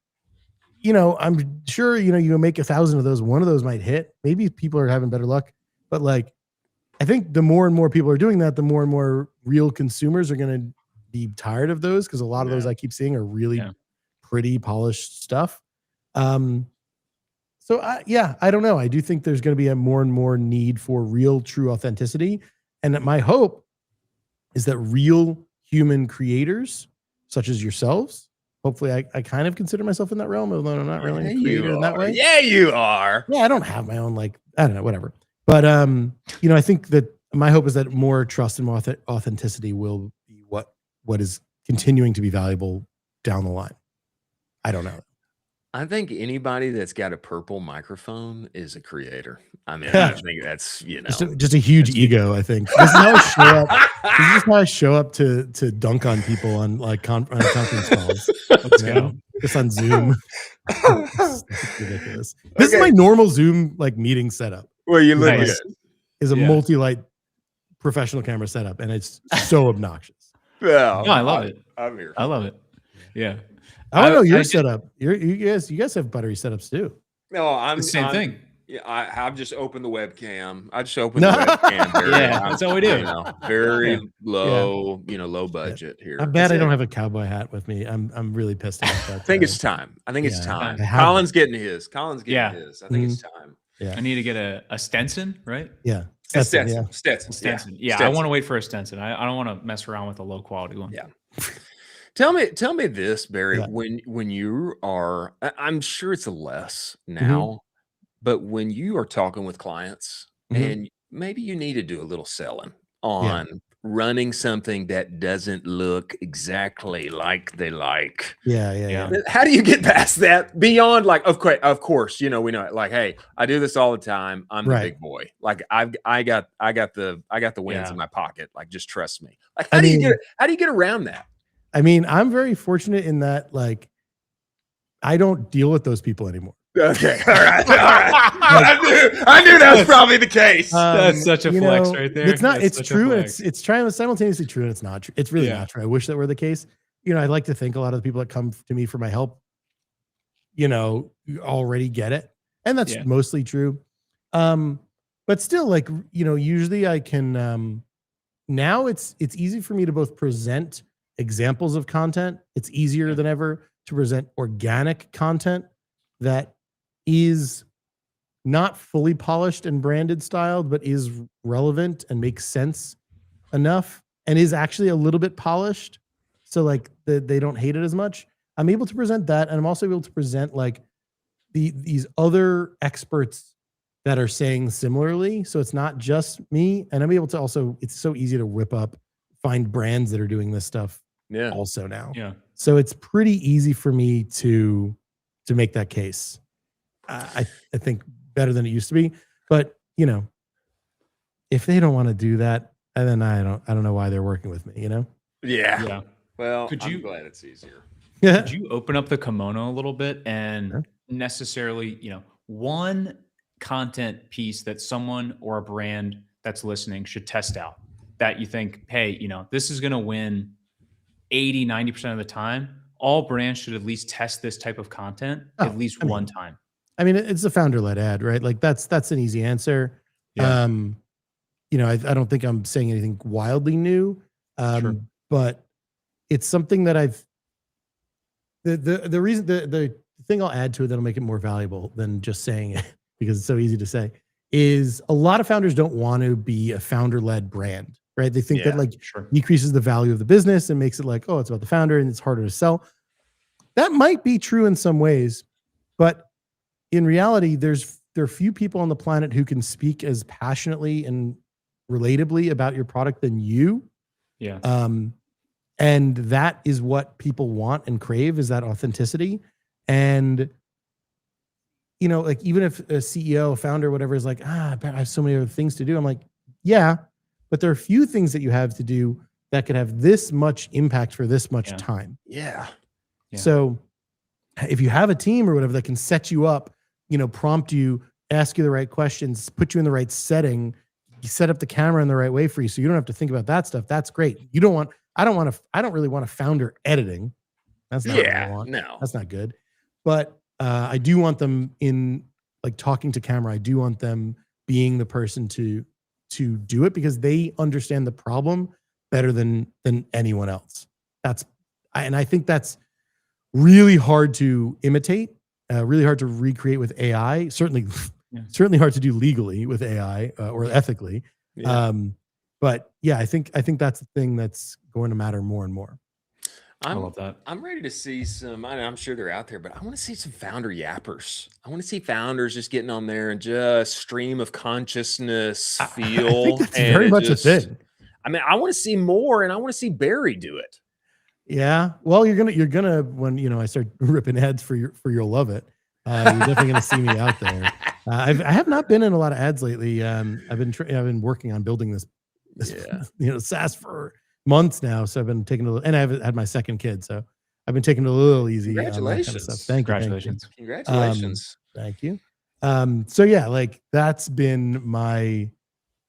I'm sure, you make 1,000 of those. One of those might hit. Maybe people are having better luck. But like, I think the more and more people are doing that, the more and more real consumers are going to be tired of those, because a lot of those I keep seeing are really pretty polished stuff. So I don't know. I do think there's going to be a more and more need for real, true authenticity. And my hope is that real human creators, such as yourselves, hopefully I kind of consider myself in that realm, although I'm not really a creator in that way. Yeah, you are. Yeah, I don't have my own, like, I don't know, whatever. But, I think that my hope is that more trust and more authenticity will be what is continuing to be valuable down the line. I don't know. I think anybody that's got a purple microphone is a creator. I mean, I think that's, just a huge ego, I think. This is how I show up. This is how I show up to dunk on people on like conference calls. Let's go. Just on Zoom. It's ridiculous. This is my normal Zoom like meeting setup. Well, you look at is a multi-light professional camera setup, and it's so obnoxious. Yeah, no, I love it. I'm here. I love it. Yeah. I don't know your setup. You guys have buttery setups too. No, I'm the same thing. Yeah, I've just opened the webcam. I just opened the webcam. Barry. Yeah, that's all we do. You know, very Yeah. low, low budget here. I'm bad I don't have a cowboy hat with me. I'm really pissed about that. I think it's time. I think it's Yeah, time. I have Colin's getting his. Colin's getting his. I think it's time. Yeah. I need to get a Stenson, right? Yeah. Stetson. Stenson. Yeah, I Stetson. want to wait for a Stenson. I don't want to mess around with a low quality one. Yeah. Tell me this, Barry. Yeah. When you are, I'm sure it's less now, but when you are talking with clients and maybe you need to do a little selling on running something that doesn't look exactly like they like. Yeah. How do you get past that beyond like, of course, we know it. Like, hey, I do this all the time. I'm the big boy. Like I got the wins in my pocket. Like, just trust me. Like, how do you get around that? I mean, I'm very fortunate in that, like, I don't deal with those people anymore. Okay. All right. I knew that was probably the case. That's such a flex right there. It's not, That's it's such a true. And flex. it's trying to simultaneously true. And it's not true. It's really not true. I wish that were the case. I'd like to think a lot of the people that come to me for my help, already get it. And that's mostly true. But still, like, usually I can, now it's easy for me to both present examples of content. It's easier than ever to present organic content that is not fully polished and branded styled, but is relevant and makes sense enough and is actually a little bit polished. So like they don't hate it as much. I'm able to present that. And I'm also able to present like these other experts that are saying similarly. So it's not just me. And I'm able to also, it's so easy to whip up, find brands that are doing this stuff also now. Yeah. So it's pretty easy for me to make that case. I think better than it used to be, but if they don't want to do that, and then I don't know why they're working with me, Yeah. Well, I'm glad it's easier. Could you open up the kimono a little bit and necessarily, one content piece that someone or a brand that's listening should test out that you think, hey, this is going to win 80, 90% of the time. All brands should at least test this type of content at least one time. I mean, it's a founder-led ad, right? Like that's an easy answer. Yeah. I don't think I'm saying anything wildly new, but it's something that the reason, the thing I'll add to it that'll make it more valuable than just saying it, because it's so easy to say, is a lot of founders don't want to be a founder-led brand, right? They think that decreases the value of the business and makes it like, oh, it's about the founder and it's harder to sell. That might be true in some ways, but in reality, there are few people on the planet who can speak as passionately and relatably about your product than you. Yeah. And that is what people want and crave, is that authenticity. And like, even if a CEO, a founder, whatever, is like, I have so many other things to do. I'm like, yeah, but there are a few things that you have to do that could have this much impact for this much time. Yeah. So if you have a team or whatever that can set you up, prompt you, ask you the right questions, put you in the right setting, you set up the camera in the right way for you, so you don't have to think about that stuff. That's great. I don't really want a founder editing. That's not what I want. No, that's not good. But I do want them in, like, talking to camera. I do want them being the person to do it, because they understand the problem better than anyone else. I think that's really hard to imitate, really hard to recreate with AI. Certainly hard to do legally with AI or ethically. Yeah. But yeah, I think that's the thing that's going to matter more and more. I love that. I'm ready to see some, I'm sure they're out there, but I want to see some founder yappers. I want to see founders just getting on there and just stream of consciousness feel. I think that's very much a thing. I mean, I want to see more, and I want to see Barry do it. Yeah. Well, you're gonna when I start ripping ads for you'll love it. You're definitely gonna see me out there. I have not been in a lot of ads lately. I've been working on building this SaaS for months now. So I've been taking and I've had my second kid, so I've been taking it a little easy. Congratulations! Kind of stuff. Thank you. Congratulations! Thank you. So yeah, like that's been my.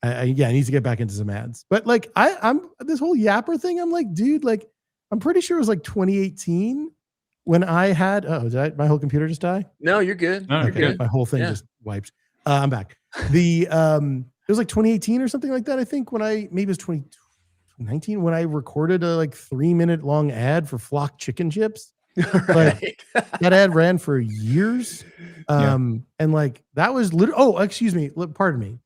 I need to get back into some ads, but like I'm this whole yapper thing. I'm like, dude, like I'm pretty sure it was like 2018 when I had. Oh, my whole computer just die? No, you're good. No, you're good. My whole thing just wiped. I'm back. It was like 2018 or something like that. I think maybe it was 2019 when I recorded a like 3-minute long ad for Flock chicken chips. Like that ad ran for years. And like that was excuse me. Pardon me.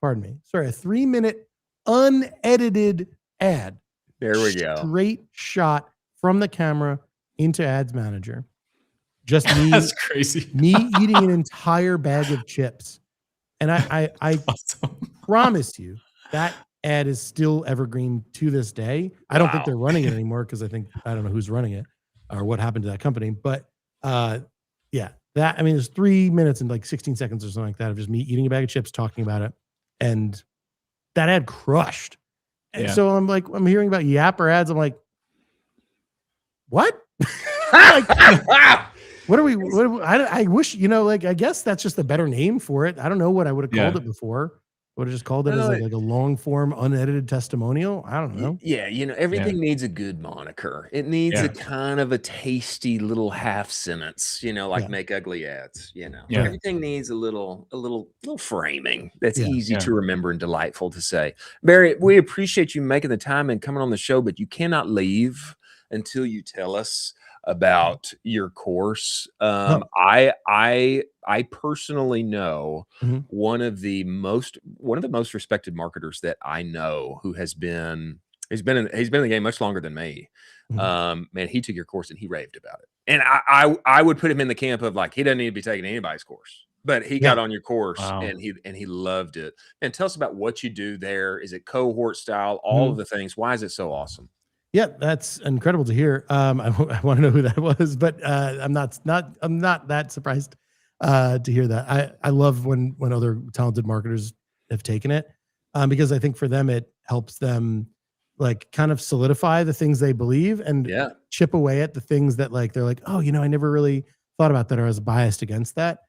Sorry. A 3-minute unedited ad. There we go. Straight shot from the camera into Ads Manager. Just me. That's crazy. Me eating an entire bag of chips. And I Awesome. promise you that ad is still evergreen to this day. I don't think they're running it anymore because I don't know who's running it or what happened to that company. But yeah, there's 3 minutes and like 16 seconds or something like that of just me eating a bag of chips, talking about it. And that ad crushed. And so I'm hearing about Yapper ads. I'm like, what? Like, I wish, I guess that's just a better name for it. I don't know what I would have called it before. Would have just called it as like a long form, unedited testimonial. I don't know. Yeah, everything needs a good moniker. It needs a kind of a tasty little half sentence, like make ugly ads. Everything needs a little framing that's easy to remember and delightful to say. Barry, we appreciate you making the time and coming on the show, but you cannot leave until you tell us about your course. I personally know one of the most respected marketers that I know who he's been in the game much longer than me. Man, he took your course and he raved about it. And I would put him in the camp of like, he doesn't need to be taking anybody's course, but he got on your course and he loved it. And tell us about what you do there. Is it cohort style? All of the things. Why is it so awesome? Yeah, that's incredible to hear. I want to know who that was, but I'm not that surprised to hear that. I love when other talented marketers have taken it because I think for them it helps them like kind of solidify the things they believe and chip away at the things that like they're like, oh, I never really thought about that or I was biased against that.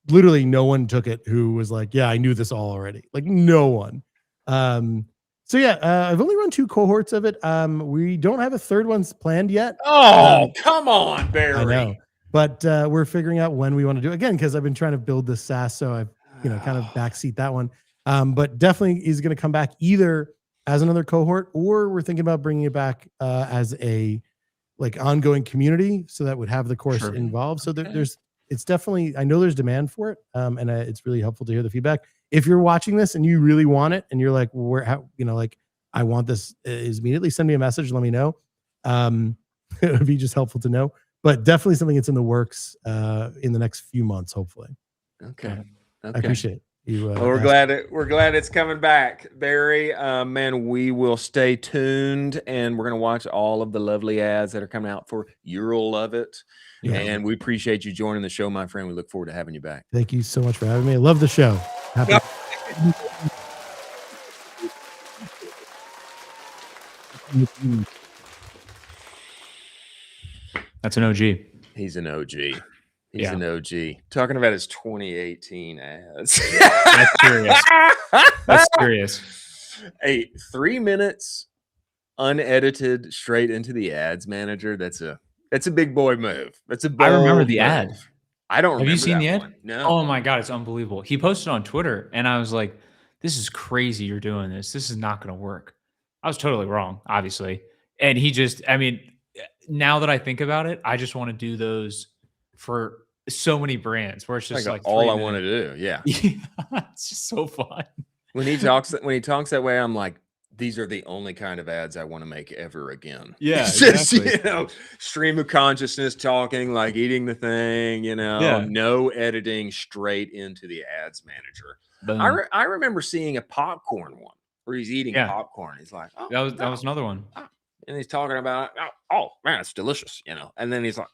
Literally, no one took it who was like, yeah, I knew this all already. Like no one. So yeah, I've only run 2 cohorts of it. We don't have a third one's planned yet. Oh, come on, Barry. I know, but we're figuring out when we want to do it again because I've been trying to build this SaaS, so I've kind of backseat that one. But definitely is going to come back either as another cohort or we're thinking about bringing it back as a like ongoing community, so that would have the course involved. So it's definitely, I know there's demand for it, and it's really helpful to hear the feedback. If you're watching this and you really want it and you're like, I want this is immediately, send me a message and let me know. It would be just helpful to know, but definitely something that's in the works in the next few months, hopefully. Okay. I appreciate you. Well, we're glad it's coming back, Barry. Man, we will stay tuned and we're going to watch all of the lovely ads that are coming out for You'll Love It. Yeah. And we appreciate you joining the show, my friend. We look forward to having you back. Thank you so much for having me. I love the show. Happy. That's an OG. He's an OG. He's an OG. Talking about his 2018 ads. That's curious. That's curious. Hey, 3 minutes unedited straight into the Ads Manager. That's a big boy move. That's a bold I remember the move. ad. I don't remember. Have you seen the ad? One. No. Oh my God, it's unbelievable. He posted on Twitter and I was like, this is crazy you're doing this. This is not going to work. I was totally wrong, obviously. And he just, now that I think about it, I just want to do those for so many brands where it's just like all I want to do. Yeah. It's just so fun. When he talks that way, I'm like, these are the only kind of ads I want to make ever again. Yeah. Just, stream of consciousness talking, like eating the thing, no editing, straight into the Ads Manager. I remember seeing a popcorn one where he's eating popcorn. He's like, oh, that was another one. And he's talking about, oh man, it's delicious, And then he's like,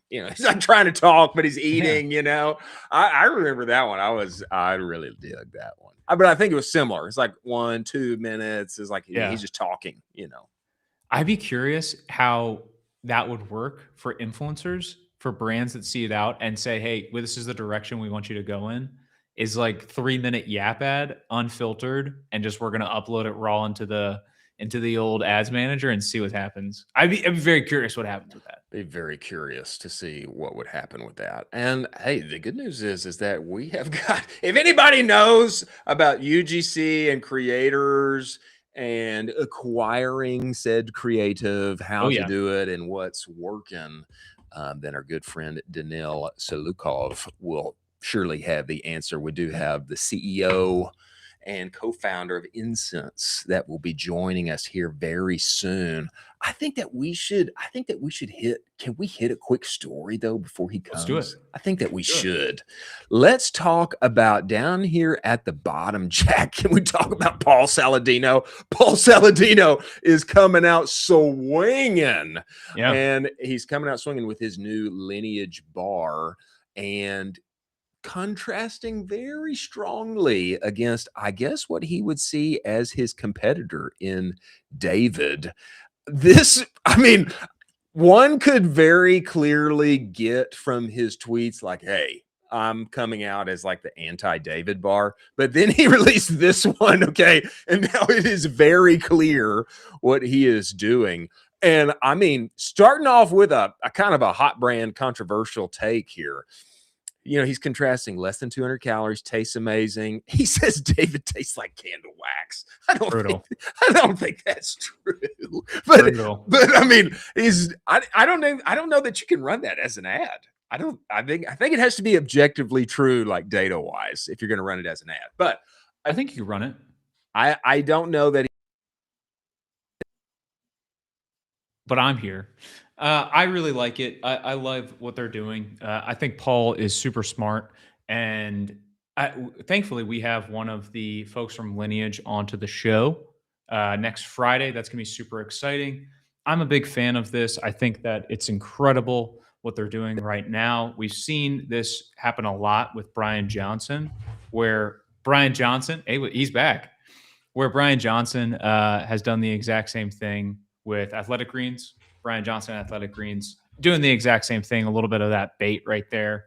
he's not trying to talk, but he's eating, I remember that one. I really did that one. But I think it was similar. It's like 1-2 minutes. It's like he's just talking, I'd be curious how that would work for influencers, for brands that see it out and say, hey, well, this is the direction we want you to go in. Is like 3-minute Yap ad, unfiltered, and just we're gonna upload it raw into the old Ads Manager and see what happens. I'd be very curious what happens with that. Be very curious to see what would happen with that. And hey, the good news is that we have got, if anybody knows about UGC and creators and acquiring said creative, how to do it and what's working, then our good friend Danil Saliukov will surely have the answer. We do have the CEO and co-founder of Incense that will be joining us here very soon. I think that we should hit, can we hit a quick story though before he comes? Let's do it. I think that we should. Let's talk about down here at the bottom, Jack. Can we talk about Paul Saladino? Paul Saladino is coming out swinging. Yeah. And he's coming out swinging with his new Lineage bar and contrasting very strongly against, I guess, what he would see as his competitor in David. This, I mean, one could very clearly get from his tweets like, hey, I'm coming out as like the anti-David bar, but then he released this one, okay, and now it is very clear what he is doing. And I mean, starting off with a kind of a hot brand controversial take here. You know, he's contrasting less than 200 calories, tastes amazing. He says David tastes like candle wax. I don't think that's true. But I mean, I don't know that you can run that as an ad. I think it has to be objectively true, like data wise, if you're going to run it as an ad. But I think you can run it. I don't know that. But I'm here. I really like it. I love what they're doing. I think Paul is super smart. And thankfully, we have one of the folks from Lineage onto the show next Friday. That's going to be super exciting. I'm a big fan of this. I think that it's incredible what they're doing right now. We've seen this happen a lot with Brian Johnson, where Brian Johnson, hey, he's back, where Brian Johnson has done the exact same thing with Athletic Greens. Brian Johnson, Athletic Greens, doing the exact same thing. A little bit of that bait right there.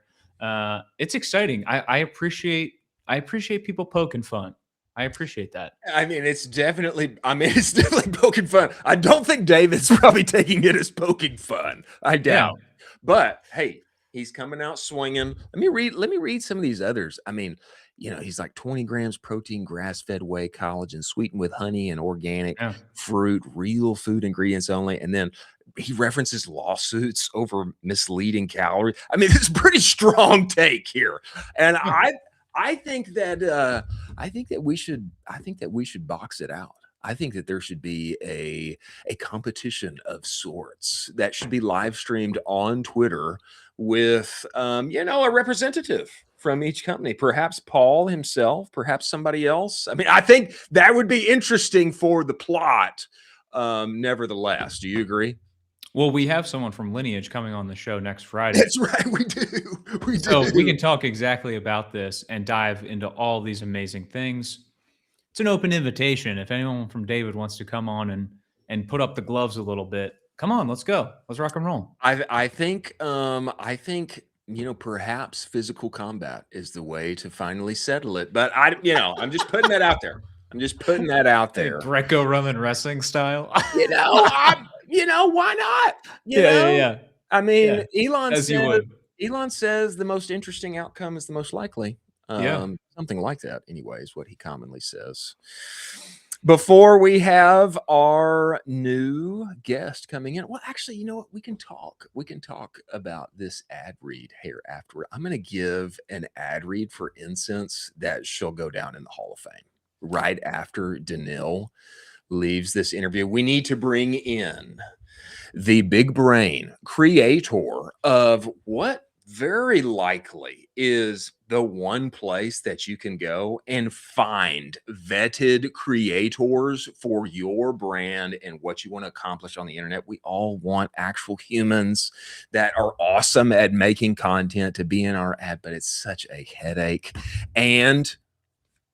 It's exciting. I appreciate people poking fun. I appreciate that. I mean, it's definitely poking fun. I don't think David's probably taking it as poking fun. I doubt. Yeah. But hey, he's coming out swinging. Let me read some of these others. I mean, you know, he's like 20 grams protein, grass-fed whey, collagen, sweetened with honey and organic fruit, real food ingredients only. And then he references lawsuits over misleading calories. I mean, it's a pretty strong take here. And I think that we should box it out. I think that there should be a competition of sorts that should be live streamed on Twitter with a representative from each company, perhaps Paul himself, perhaps somebody else. I mean, I think that would be interesting for the plot. Nevertheless, do you agree? Well, we have someone from Lineage coming on the show next Friday. That's right, we do. So we can talk exactly about this and dive into all these amazing things. It's an open invitation. If anyone from David wants to come on and put up the gloves a little bit, come on, let's go. Let's rock and roll. I think perhaps physical combat is the way to finally settle it. But I'm just putting that out there. Greco-Roman wrestling style. Why not? Yeah. I mean, Elon says the most interesting outcome is the most likely. Something like that, anyway, is what he commonly says. Before we have our new guest coming in, well, actually, you know what? We can talk about this ad read here afterward. I'm going to give an ad read for Incense that shall go down in the Hall of Fame right after Danil leaves this interview. We need to bring in the big brain creator of what very likely is the one place that you can go and find vetted creators for your brand and what you want to accomplish on the internet. We all want actual humans that are awesome at making content to be in our ad, but it's such a headache. And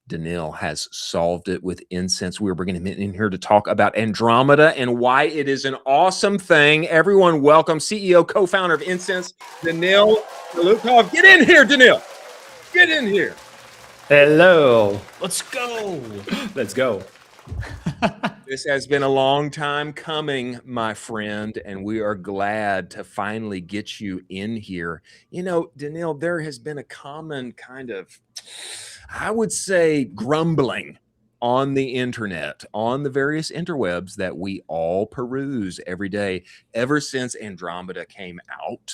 Danil has solved it with Incense. We're bringing him in here to talk about Andromeda and why it is an awesome thing. Everyone welcome CEO, co-founder of Incense, Danil Saliukov. Get in here, Danil. Get in here. Hello. Let's go. Let's go. This has been a long time coming, my friend, and we are glad to finally get you in here. You know, Danil, there has been a common kind of, I would say, grumbling on the internet, on the various interwebs that we all peruse every day ever since Andromeda came out.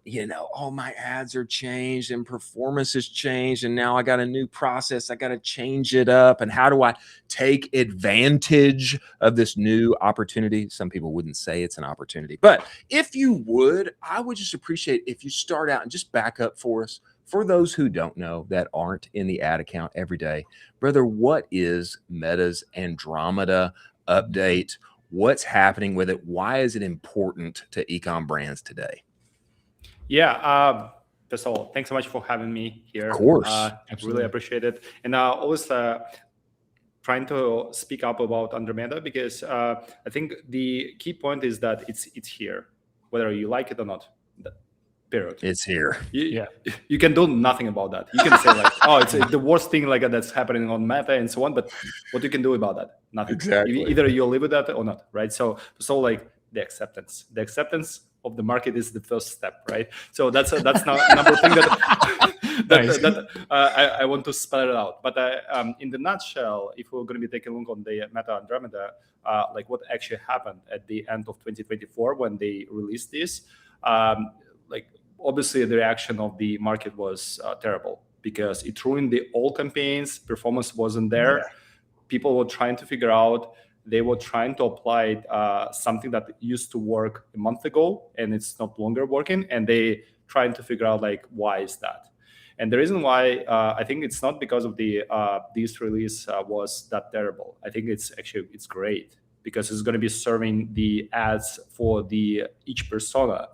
You know, oh, my ads are changed and performance has changed, and now I got a new process. I got to change it up. And how do I take advantage of this new opportunity? Some people wouldn't say it's an opportunity, but if you would, I would just appreciate if you start out and just back up for us. For those who don't know, that aren't in the ad account every day, brother, what is Meta's Andromeda update? What's happening with it? Why is it important to ecom brands today? Yeah. First of all, thanks so much for having me here. Of course. Really appreciate it. And always trying to speak up about Andromeda because I think the key point is that it's here, whether you like it or not. Period. It's here. You can do nothing about that. You can say like, oh, it's the worst thing like that's happening on Meta and so on. But what you can do about that? Nothing. Exactly. Either you'll live with that or not, right? So like the acceptance of the market is the first step, right? So that's now number thing that I want to spell it out. But in the nutshell, if we're going to be taking a look on the Meta Andromeda, like what actually happened at the end of 2024 when they released this, like obviously the reaction of the market was terrible because it ruined the old campaigns. Performance wasn't there. Yeah. People were trying to figure out. They were trying to apply something that used to work a month ago and it's not longer working. And they trying to figure out like, why is that? And the reason why I think it's not because of the this release was that terrible. I think it's great because it's going to be serving the ads for each persona.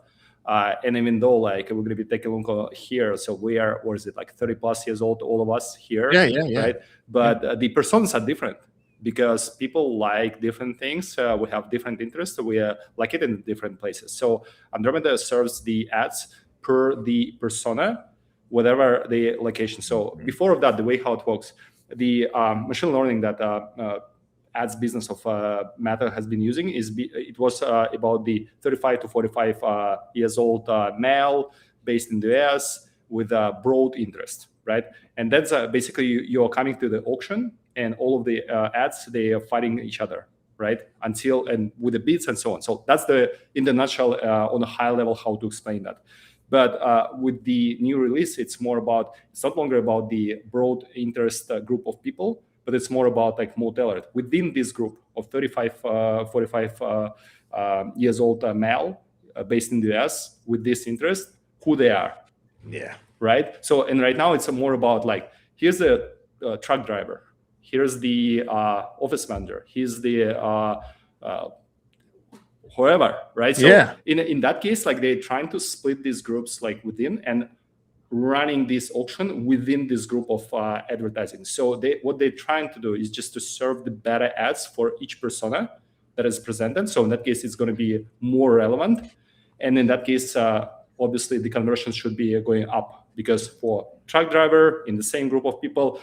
And even though like we're going to be taking a look here, so we are, or is it like 30 plus years old, all of us here, right? But the personas are different. Because people like different things, we have different interests, we like it in different places. So Andromeda serves the ads per the persona, whatever the location. So before that, the way how it works, the machine learning that ads business of Meta has been using it was about the 35 to 45 years old male based in the US with a broad interest, right? And that's basically you're coming to the auction. And all of the ads, they are fighting each other, right? And with the bids and so on. So that's in the nutshell, on a high level, how to explain that. But with the new release, it's not longer about the broad interest group of people, but it's more about like more tailored. Within this group of 35, 45 years old male based in the US with this interest, who they are. Yeah. Right? So, and right now it's more about like, here's the truck driver. Here's the office manager. He's the whoever, right? So yeah. In that case, like they're trying to split these groups like within and running this auction within this group of advertising. So what they're trying to do is just to serve the better ads for each persona that is presented. So in that case, it's going to be more relevant. And in that case, obviously the conversion should be going up because for truck driver in the same group of people,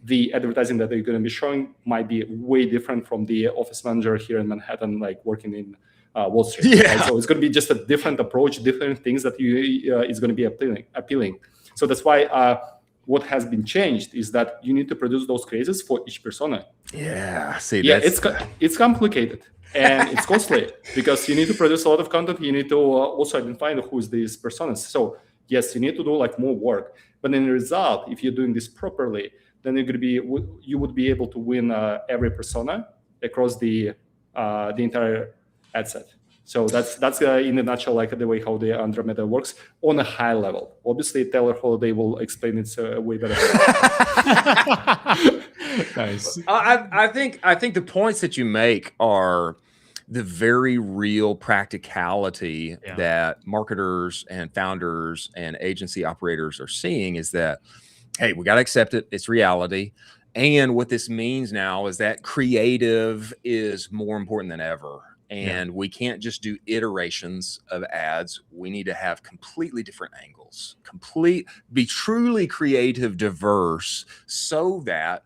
the advertising that they're going to be showing might be way different from the office manager here in Manhattan, like working in Wall Street. Yeah. Right? So it's going to be just a different approach, different things that is going to be appealing. So that's why what has been changed is that you need to produce those cases for each persona. Yeah. See, yeah, it's complicated and it's costly because you need to produce a lot of content. You need to also identify who's these personas. So yes, you need to do like more work. But in the result, if you're doing this properly, then you would be able to win every persona across the entire ad set. So that's in a nutshell like the way how the Andromeda works on a high level. Obviously, Taylor Holiday will explain it way better. Nice. I think the points that you make are the very real practicality that marketers and founders and agency operators are seeing is that, hey, we got to accept it. It's reality. And what this means now is that creative is more important than ever. And we can't just do iterations of ads. We need to have completely different angles, be truly creative, diverse, so that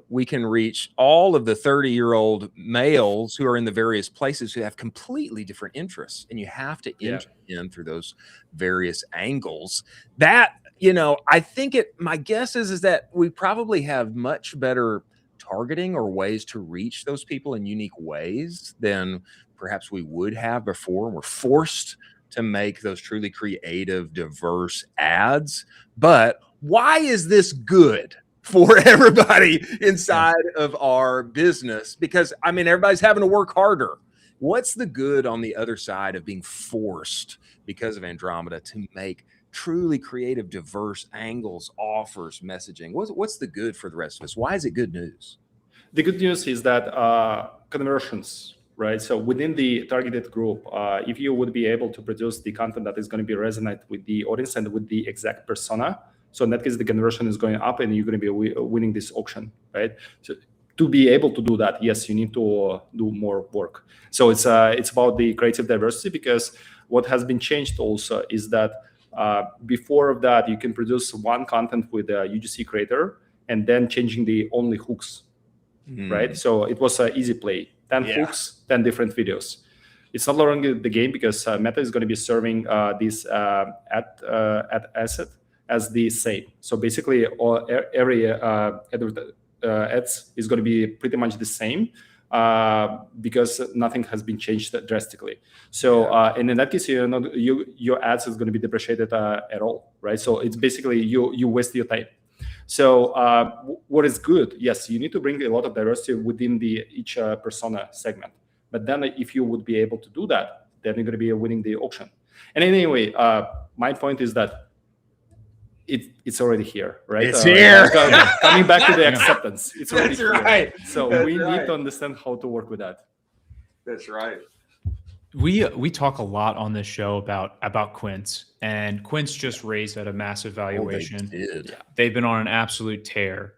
we can reach all of the 30-year-old males who are in the various places who have completely different interests, and you have to enter in through those various angles. That, I think my guess is that we probably have much better targeting or ways to reach those people in unique ways than perhaps we would have before. We're forced to make those truly creative, diverse ads. But why is this good for everybody inside of our business? Because everybody's having to work harder. What's the good on the other side of being forced because of Andromeda to make truly creative, diverse angles, offers, messaging? What's the good for the rest of us? Why is it good news? The good news is that conversions, right? So within the targeted group, if you would be able to produce the content that is going to be resonate with the audience and with the exact persona, so in that case, the conversion is going up and you're going to be winning this auction, right? So to be able to do that, yes, you need to do more work. So it's about the creative diversity, because what has been changed also is that before of that, you can produce one content with a UGC creator and then changing the only hooks, right? So it was an easy play, 10 hooks, 10 different videos. It's not longer the game, because Meta is going to be serving this ad asset as the same. So basically, every ads is going to be pretty much the same, because nothing has been changed drastically. So and in that case, your ads is going to be depreciated at all, right? So it's basically you waste your time. So what is good? Yes, you need to bring a lot of diversity within each persona segment. But then if you would be able to do that, then you're going to be winning the auction. And anyway, my point is that it's already here, right? It's here. Coming back to the acceptance, it's already That's here. right. So we need to understand how to work with that. That's right. We talk a lot on this show about Quince, and Quince just raised at a massive valuation. They did. They've been on an absolute tear.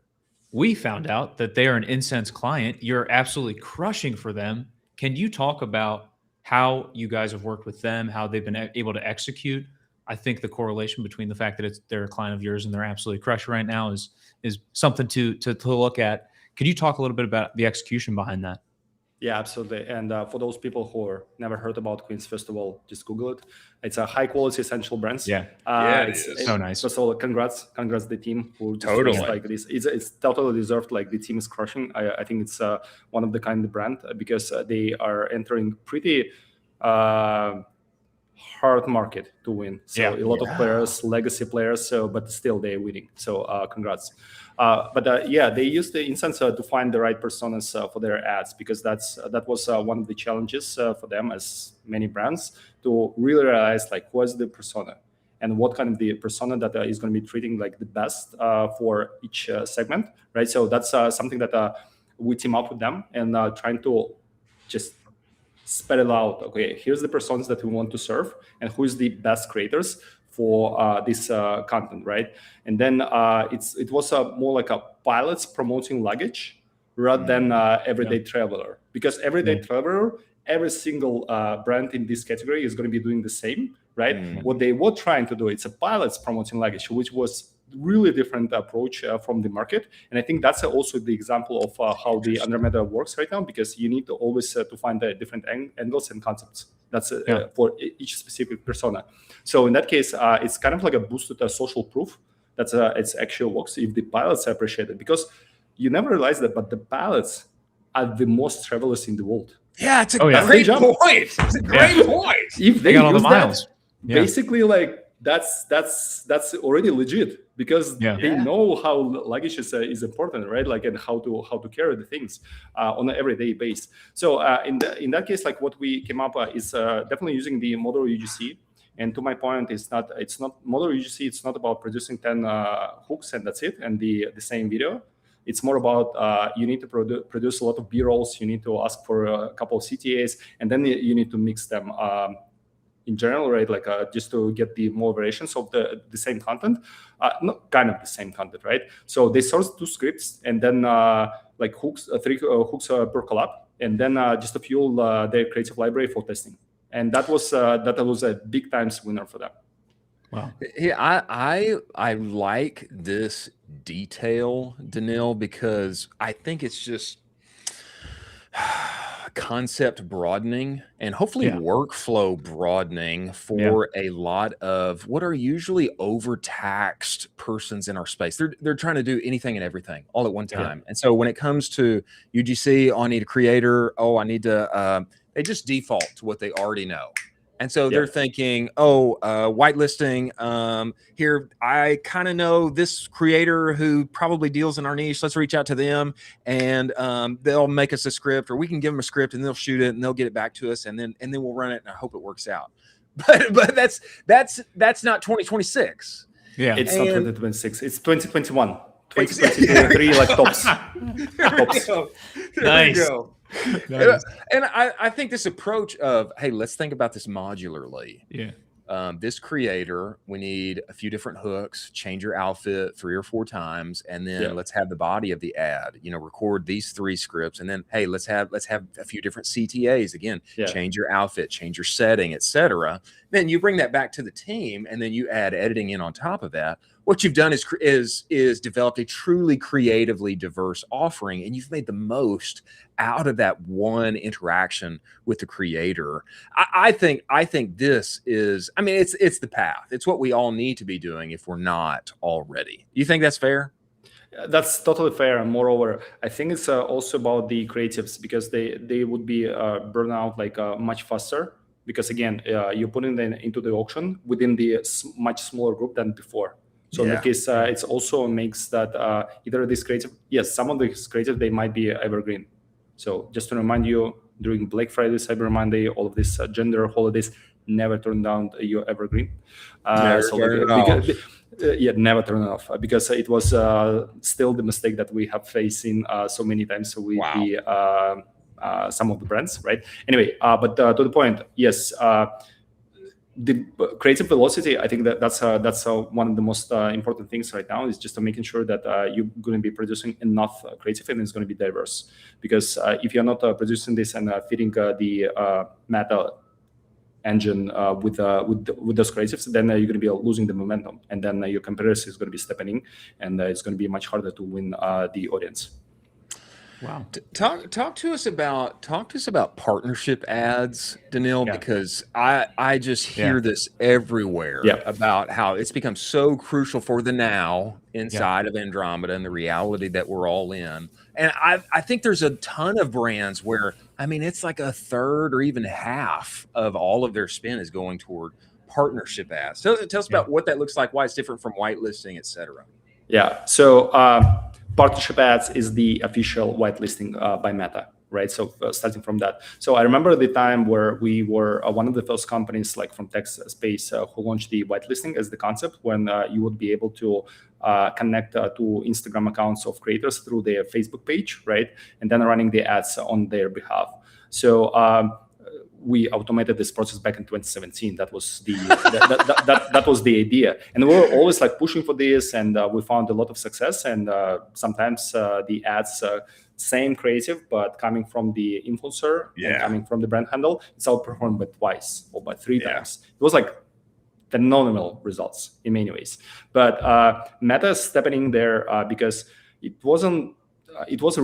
We found out that they are an Incense client. You're absolutely crushing for them. Can you talk about how you guys have worked with them, how they've been able to execute? I think the correlation between the fact that they're a client of yours and they're absolutely crushing right now is something to look at. Could you talk a little bit about the execution behind that? Yeah, absolutely. And for those people who are never heard about Quince, first of all, just Google it. It's a high quality essential brands. Yeah, it's so nice. First of all, congrats the team who just Totally. like this. It's totally deserved. Like the team is crushing. I think it's one of the kind of brand, because they are entering pretty hard market to win. So a lot of players, legacy players, but still they're winning. So congrats. But they use the Incense to find the right personas for their ads, because that was one of the challenges for them, as many brands, to really realize like what's the persona and what kind of the persona that is going to be treating like the best for each segment, right? So that's something that we team up with them and trying to just spell it out. Okay, here's the personas that we want to serve and who's the best creators for this content, right? And then it was more like a pilots promoting luggage rather than everyday traveler, because everyday traveler, every single brand in this category is going to be doing the same, right? What they were trying to do, it's a pilots promoting luggage, which was really different approach from the market. And I think that's also the example of how the Andromeda works right now, because you need to always to find the different angles and concepts. That's for each specific persona. So in that case, it's kind of like a boosted social proof that it's actually works if the pilots are appreciated, because you never realize that, but the pilots are the most travelers in the world. Yeah, it's a great point. It's a great point. If they got all the use miles. that, basically like that's already legit, because they know how luggage is important, right? Like, and how to carry the things on an everyday basis. So in that case, like what we came up is definitely using the model UGC. And to my point, it's not model UGC. It's not about producing 10 hooks and that's it, and the same video. It's more about you need to produce a lot of B-rolls. You need to ask for a couple of CTAs, and then you need to mix them in general, right? Like just to get the more variations of the same content, not kind of the same content, right? So they source 2 scripts, and then like hooks, 3 hooks per collab, and then just to fuel their creative library for testing. And that was a big times winner for them. Wow. Yeah, I like this detail, Danil, because I think it's just concept broadening and hopefully workflow broadening for a lot of what are usually overtaxed persons in our space. They're trying to do anything and everything all at one time. And so when it comes to UGC, oh, I need a creator. Oh, I need to, they just default to what they already know. And so they're thinking, oh, whitelisting. Here, I kind of know this creator who probably deals in our niche. Let's reach out to them, and they'll make us a script, or we can give them a script, and they'll shoot it, and they'll get it back to us, and then we'll run it, and I hope it works out. But that's not 2026. Yeah, it's not 2026. It's 2021. 2023, like tops. There we go. Nice. And I think this approach of, hey, let's think about this modularly. This creator, we need a few different hooks, change your outfit 3 or 4 times, and then let's have the body of the ad, record these 3 scripts, and then, hey, let's have a few different CTAs again, change your outfit, change your setting, etc. Then you bring that back to the team, and then you add editing in on top of that. What you've done is developed a truly creatively diverse offering, and you've made the most out of that one interaction with the creator. I think this is, I mean, it's the path. It's what we all need to be doing if we're not already. You think that's fair? That's totally fair. And moreover, I think it's also about the creatives, because they would be burned out like much faster. Because again, you're putting them into the auction within the much smaller group than before. So in that case, it also makes that either this creative, some of these creative, they might be evergreen. So just to remind you, during Black Friday, Cyber Monday, all of these gender holidays, never turn down your evergreen. Never turn it off, because it was still the mistake that we have facing so many times with the some of the brands, right? Anyway, but to the point, yes. The creative velocity, I think that's one of the most important things right now, is just making sure that you're going to be producing enough creative, and it's going to be diverse. Because if you're not producing this and feeding the Meta engine with those creatives, then you're going to be losing the momentum, and then your competitors is going to be stepping in, and it's going to be much harder to win the audience. Wow. Talk to us about partnership ads, Danil, because I just hear this everywhere about how it's become so crucial for the now inside of Andromeda and the reality that we're all in. And I think there's a ton of brands where, I mean, it's like a third or even half of all of their spend is going toward partnership ads. Tell us about what that looks like, why it's different from whitelisting, et cetera. Yeah. So partnership ads is the official whitelisting by Meta, right? So starting from that. So I remember the time where we were one of the first companies, like from tech space, who launched the whitelisting as the concept, when you would be able to connect to Instagram accounts of creators through their Facebook page, right? And then running the ads on their behalf. So we automated this process back in 2017. That was the that was the idea, and we were always like pushing for this, and we found a lot of success. And sometimes the ads, same creative, but coming from the influencer and coming from the brand handle, it's outperformed by 2 or by 3 times. It was like phenomenal results in many ways. But Meta is stepping in there because it wasn't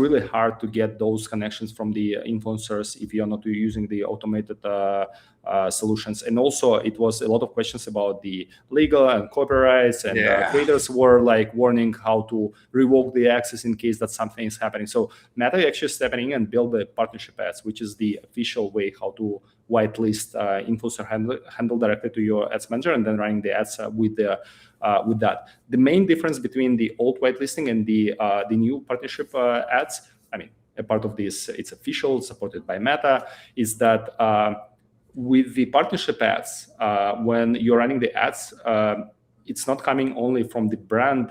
really hard to get those connections from the influencers if you're not using the automated solutions. And also, it was a lot of questions about the legal and copyrights, and creators were like warning how to revoke the access in case that something is happening. So Meta actually stepping in and build the partnership ads, which is the official way how to whitelist influencer handle directly to your ads manager, and then running the ads with that. The main difference between the old whitelisting and the new partnership ads, I mean, a part of this, it's official, supported by Meta, is that with the partnership ads, when you're running the ads, it's not coming only from the brand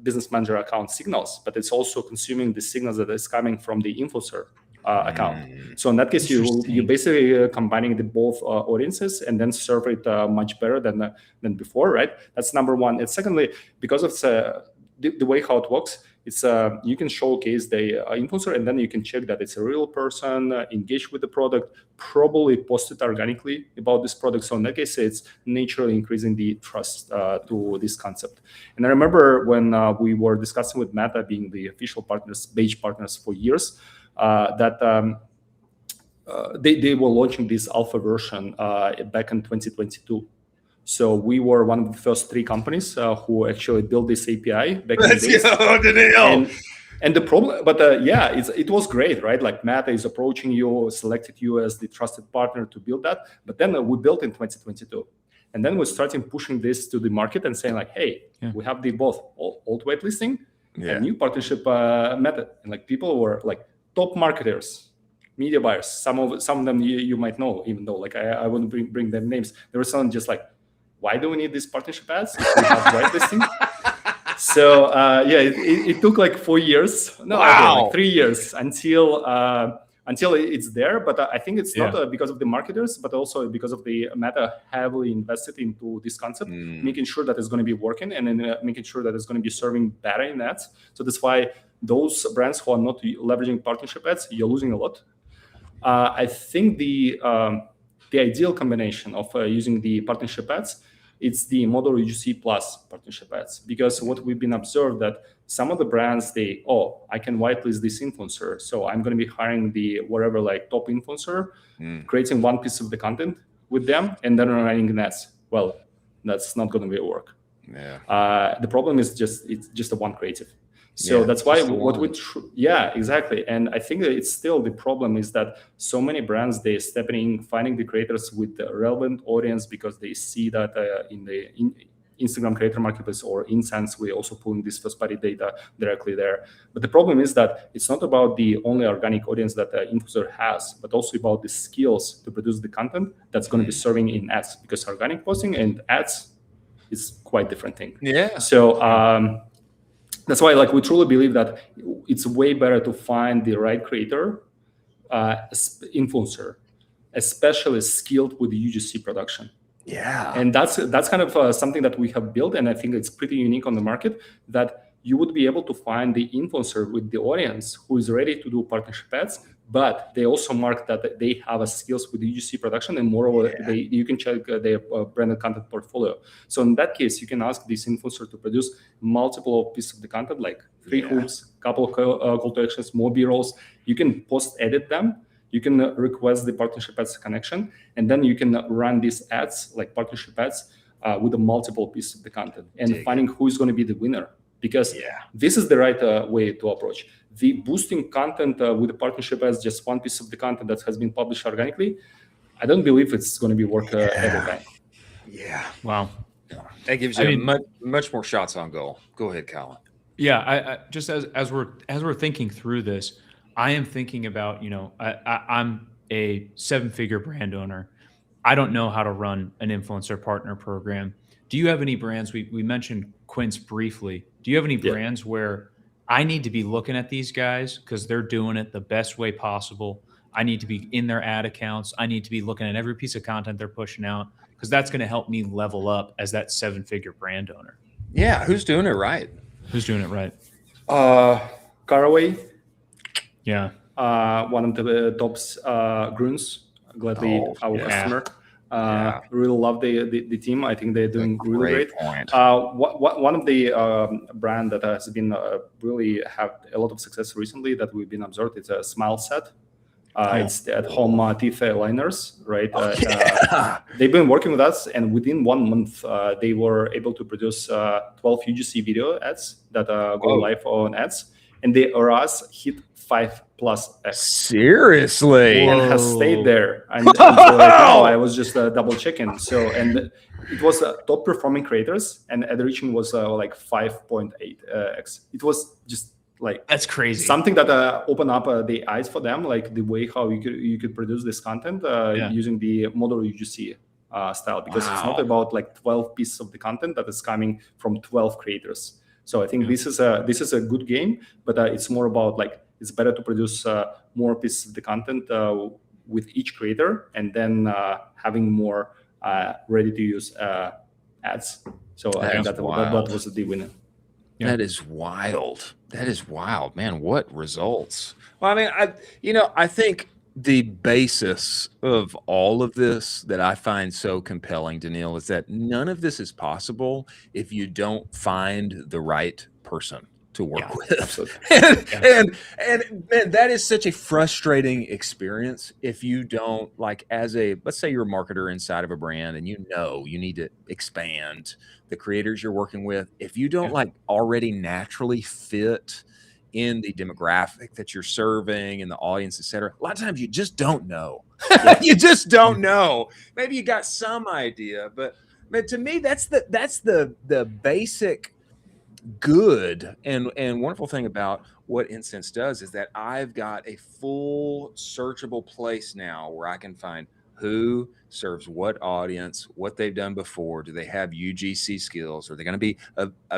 business manager account signals, but it's also consuming the signals that is coming from the influencer account. So in that case, you basically combining the both audiences, and then serve it much better than before, right? That's number one. And secondly, because of the way how it works, it's you can showcase the influencer, and then you can check that it's a real person, engaged with the product, probably posted organically about this product. So in that case, it's naturally increasing the trust to this concept. And I remember when we were discussing with Meta, being the official partners, beige partners for years, that they were launching this alpha version back in 2022. So we were one of the first 3 companies who actually built this API back in the days. Danil. And the problem, but it was great, right? Like Meta is approaching you, selected you as the trusted partner to build that. But then we built in 2022. And then we're starting pushing this to the market and saying like, hey, we have the both old whitelisting and new partnership method. And like people were like top marketers, media buyers. Some of them you might know, even though like I wouldn't bring them names. There was some just like, why do we need these partnership ads? We have whitelisting. So it took like 4 years, like 3 years until it's there. But I think it's not because of the marketers, but also because of the Meta heavily invested into this concept, making sure that it's going to be working, and then making sure that it's going to be serving better in ads. So that's why those brands who are not leveraging partnership ads, you're losing a lot. I think the ideal combination of using the partnership ads, it's the model UGC plus partnership ads, because what we've been observed that some of the brands, I can whitelist this influencer, so I'm going to be hiring the whatever like top influencer, creating one piece of the content with them, and then running ads. Well, that's not going to work. The problem is it's just a one creative. So that's why exactly. And I think that it's still the problem is that so many brands, they're stepping in, finding the creators with the relevant audience because they see that in the Instagram creator marketplace or InSense, we're also pulling this first party data directly there. But the problem is that it's not about the only organic audience that the influencer has, but also about the skills to produce the content that's going to be serving in ads, because organic posting and ads is quite different thing. So, that's why, like, we truly believe that it's way better to find the right creator, influencer, especially skilled with UGC production. And that's kind of something that we have built, and I think it's pretty unique on the market, that you would be able to find the influencer with the audience who is ready to do partnership ads, but they also mark that they have a skills with UGC production, and moreover, you can check their branded content portfolio. So in that case, you can ask this influencer to produce multiple pieces of the content, like 3 hooks, couple of call to actions, more B-rolls. You can post-edit them. You can request the partnership ads connection, and then you can run these ads, like partnership ads, with a multiple pieces of the content, and finding who is going to be the winner. Because this is the right way to approach. The boosting content with the partnership as just one piece of the content that has been published organically, I don't believe it's going to be work every time. Wow. That gives you much more shots on goal. Go ahead, Colin. I just as we're thinking through this, I am thinking about, I'm a 7-figure brand owner. I don't know how to run an influencer partner program. Do you have any brands? We mentioned Quince briefly. Do you have any brands where I need to be looking at these guys because they're doing it the best way possible? I need to be in their ad accounts. I need to be looking at every piece of content they're pushing out, because that's going to help me level up as that 7-figure brand owner. Yeah, who's doing it right? Who's doing it right? Caraway. Yeah. One of the tops, Gruns, gladly our customer. Really love the team. I think they're doing really great. One of the brand that has been really have a lot of success recently that we've been observed is a Smile Set. It's at home teeth aligners, right? They've been working with us, and within 1 month, they were able to produce 12 UGC video ads that go live on ads, and the ROAS hit 5+X. Seriously? And has stayed there. And so I was just double checking. So, and it was top performing creators, and ad reaching was like 5.8x. It was just like, that's crazy. Something that opened up the eyes for them, like the way how you could produce this content using the model UGC style, because it's not about like 12 pieces of the content that is coming from 12 creators. So I think this is a good game, but it's more about like, it's better to produce more pieces of the content with each creator, and then having more ready to use ads. So I think that was the winner. Yeah. That is wild. That is wild, man. What results? Well, I mean, I think the basis of all of this that I find so compelling, Danil, is that none of this is possible if you don't find the right person to work with. Absolutely. and man, that is such a frustrating experience if you don't, like, as a, let's say you're a marketer inside of a brand and you need to expand the creators you're working with. If you don't like already naturally fit in the demographic that you're serving and the audience, etc., a lot of times you just don't know. You just don't know. Maybe you got some idea, but to me, that's the basic good and wonderful thing about what Incense does is that I've got a full searchable place now where I can find who serves what audience, what they've done before. Do they have UGC skills? Are they going to be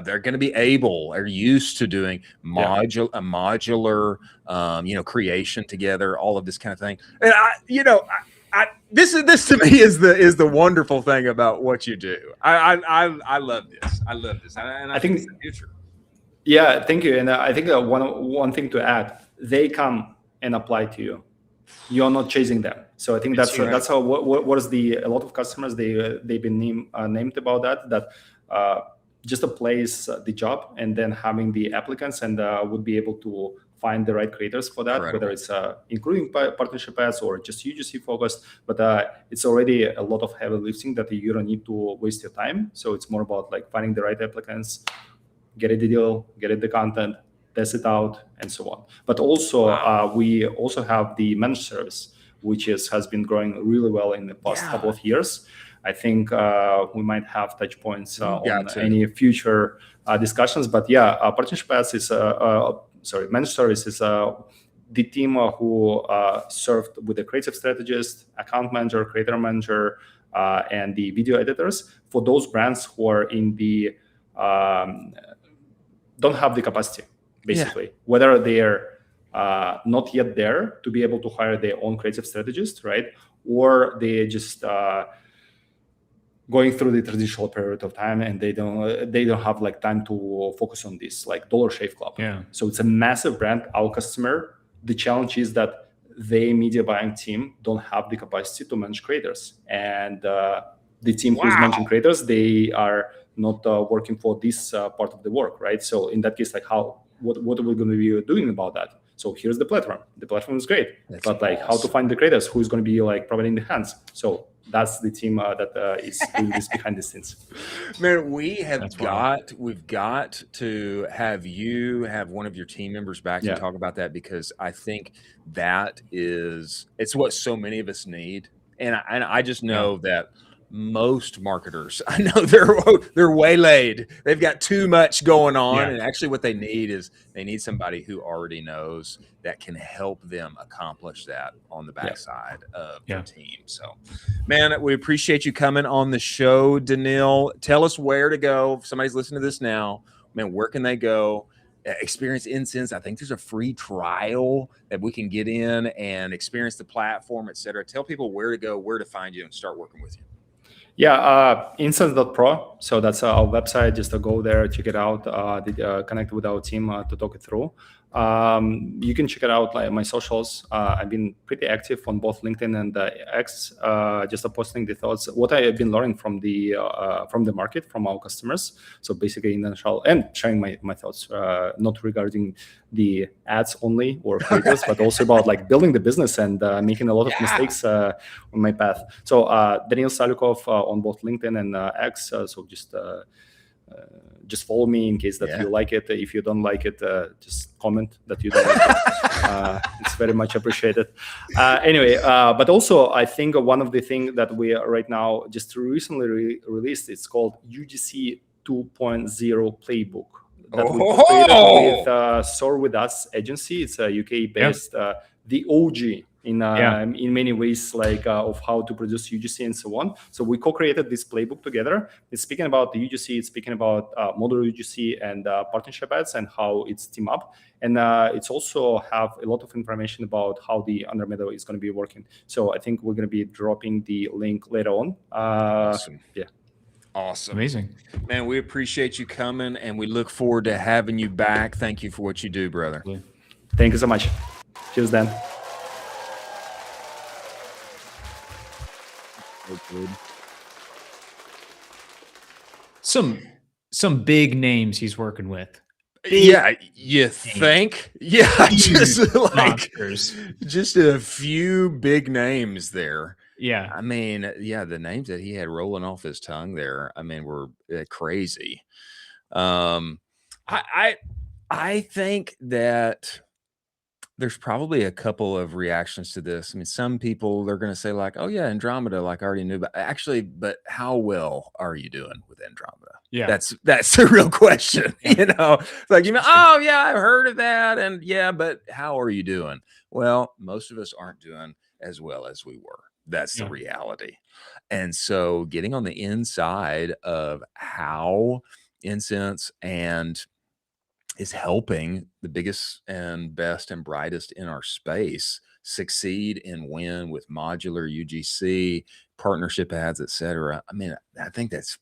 they're going to be able or used to doing modular creation together, all of this kind of thing. And this to me is the wonderful thing about what you do. I love this. I love this. And I think it's the future. Yeah, thank you. And I think one thing to add, they come and apply to you. You're not chasing them. So I think that's how what is a lot of customers they've been named about that just to place the job and then having the applicants and would be able to find the right creators for that. Incredible. Whether it's including partnership ads or just UGC focused, but it's already a lot of heavy lifting that you don't need to waste your time. So it's more about like finding the right applicants, get it the deal, get it the content, test it out, and so on. But also we also have the managed service, which has been growing really well in the past couple of years. I think we might have touch points on any future discussions. But partnership ads is managed service is the team who served with the creative strategist, account manager, creator manager, and the video editors for those brands who are in the don't have the capacity, basically, whether they're not yet there to be able to hire their own creative strategist, right? Or they just going through the traditional period of time and they don't have like time to focus on this, like Dollar Shave Club. Yeah. So it's a massive brand, our customer. The challenge is that the media buying team don't have the capacity to manage creators. And the team who's managing creators, they are not working for this part of the work, right? So in that case, like what are we going to be doing about that? So here's the platform. The platform is great, but like how to find the creators, who's going to be like providing the hands. So that's the team that is doing this behind the scenes. Man, we've got to have you have one of your team members back to talk about that, because I think it's what so many of us need. And I just know that most marketers, I know they're waylaid. They've got too much going on, and actually what they need somebody who already knows that can help them accomplish that on the backside of the team. So, man, we appreciate you coming on the show, Danil. Tell us where to go. If somebody's listening to this now, man, where can they go? Experience Incense. I think there's a free trial that we can get in and experience the platform, etc. Tell people where to go, where to find you, and start working with you. Incense.pro. So that's our website. Just to go there, check it out, connect with our team to talk it through. You can check it out, like my socials. I've been pretty active on both LinkedIn and X, just posting the thoughts, what I have been learning from the market, from our customers. So basically, in the nutshell, and sharing my thoughts, not regarding the ads only or creators, but also about like building the business and making a lot of mistakes on my path. So Danil Saliukov on both LinkedIn and X. So just follow me in case that you like it. If you don't like it, just comment that you don't like it. It's very much appreciated. Anyway, but also I think one of the things that we are right now just recently released, it's called UGC 2.0 Playbook. That we created with Soar With Us agency. It's a UK-based, the OG in many ways, like of how to produce UGC and so on. So we co-created this playbook together. It's speaking about the UGC, it's speaking about modular UGC and partnership ads and how it's team up. And it's also have a lot of information about how the Andromeda is going to be working. So I think we're going to be dropping the link later on. Awesome. Awesome. Amazing. Man, we appreciate you coming and we look forward to having you back. Thank you for what you do, brother. Thank you so much. Cheers, Dan. Some big names he's working with. Yeah, you think? Yeah, just like Monsters. just a few big names there. Yeah. I mean, yeah, the names that he had rolling off his tongue there, I mean, were crazy. I think that there's probably a couple of reactions to this. I mean, some people, they're going to say like, oh yeah, Andromeda, like I already knew, but actually, but how well are you doing with Andromeda? Yeah. That's the real question. You know, it's like, oh yeah, I've heard of that. And yeah, but how are you doing? Well, most of us aren't doing as well as we were. That's the reality. And so getting on the inside of how Incense and is helping the biggest and best and brightest in our space succeed and win with modular UGC, partnership ads, etc. I mean, I think that's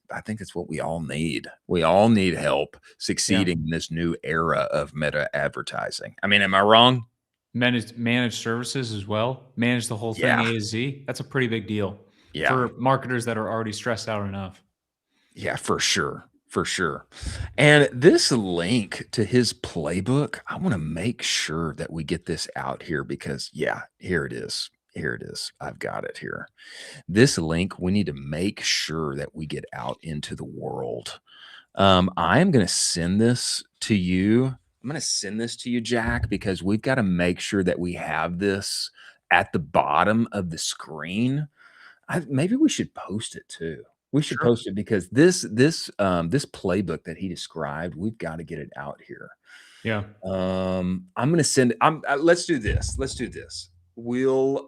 what we all need. We all need help succeeding in this new era of meta advertising. I mean, am I wrong? Managed services as well. Manage the whole thing A to Z. That's a pretty big deal for marketers that are already stressed out enough. Yeah, for sure. For sure. And this link to his playbook, I want to make sure that we get this out here because, yeah, here it is. Here it is. I've got it here. This link, we need to make sure that we get out into the world. I'm going to send this to you. I'm going to send this to you, Jack, because we've got to make sure that we have this at the bottom of the screen. Maybe we should post it too. We should post it because this playbook that he described, we've got to get it out here. Yeah. I'm going to send it. Let's do this. Let's do this. We'll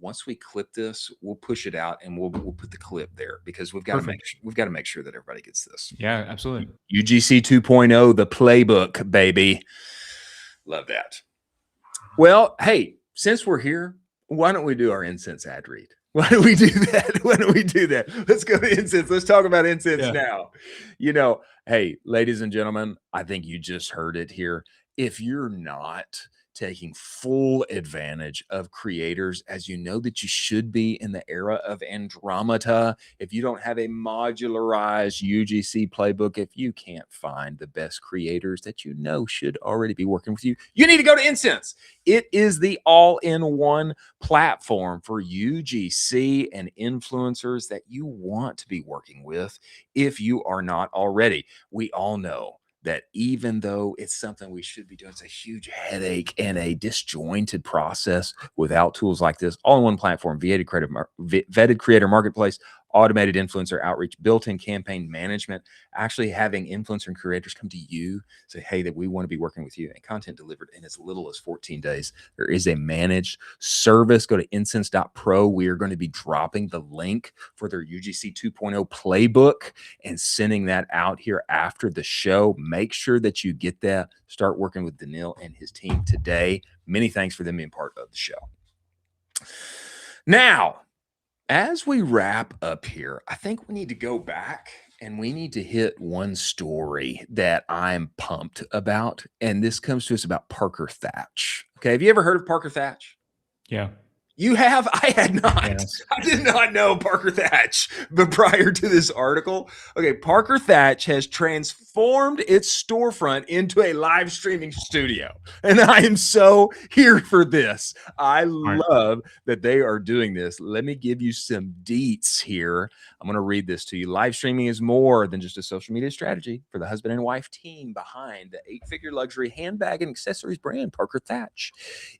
once we clip this, we'll push it out and we'll put the clip there because we've got to make sure that everybody gets this. Yeah, absolutely. UGC 2.0, the playbook, baby. Love that. Well, hey, since we're here, why don't we do our Incense ad read? Why don't we do that? Why don't we do that? Let's go to Incense. Let's talk about Incense now. You know, hey, ladies and gentlemen, I think you just heard it here. If you're not taking full advantage of creators as you know that you should be in the era of Andromeda, if you don't have a modularized UGC playbook, if you can't find the best creators that you know should already be working with you, you need to go to Incense. It is the all-in-one platform for UGC and influencers that you want to be working with if you are not already. We all know that even though it's something we should be doing, it's a huge headache and a disjointed process without tools like this. All-in-one platform, vetted creator marketplace, automated influencer outreach, built-in campaign management, actually having influencer and creators come to you, say, hey, that we want to be working with you, and content delivered in as little as 14 days. There is a managed service. Go to incense.pro. We are going to be dropping the link for their UGC 2.0 playbook and sending that out here after the show. Make sure that you get that. Start working with Danil and his team today. Many thanks for them being part of the show. Now, as we wrap up here, I think we need to go back and we need to hit one story that I'm pumped about. And this comes to us about Parker Thatch. Okay. Have you ever heard of Parker Thatch? Yeah. You have? I had not. Yes. I did not know Parker Thatch, but prior to this article, okay, Parker Thatch has transformed its storefront into a live streaming studio. And I am so here for this. I love that they are doing this. Let me give you some deets here. I'm going to read this to you. Live streaming is more than just a social media strategy for the husband and wife team behind the 8-figure luxury handbag and accessories brand, Parker Thatch.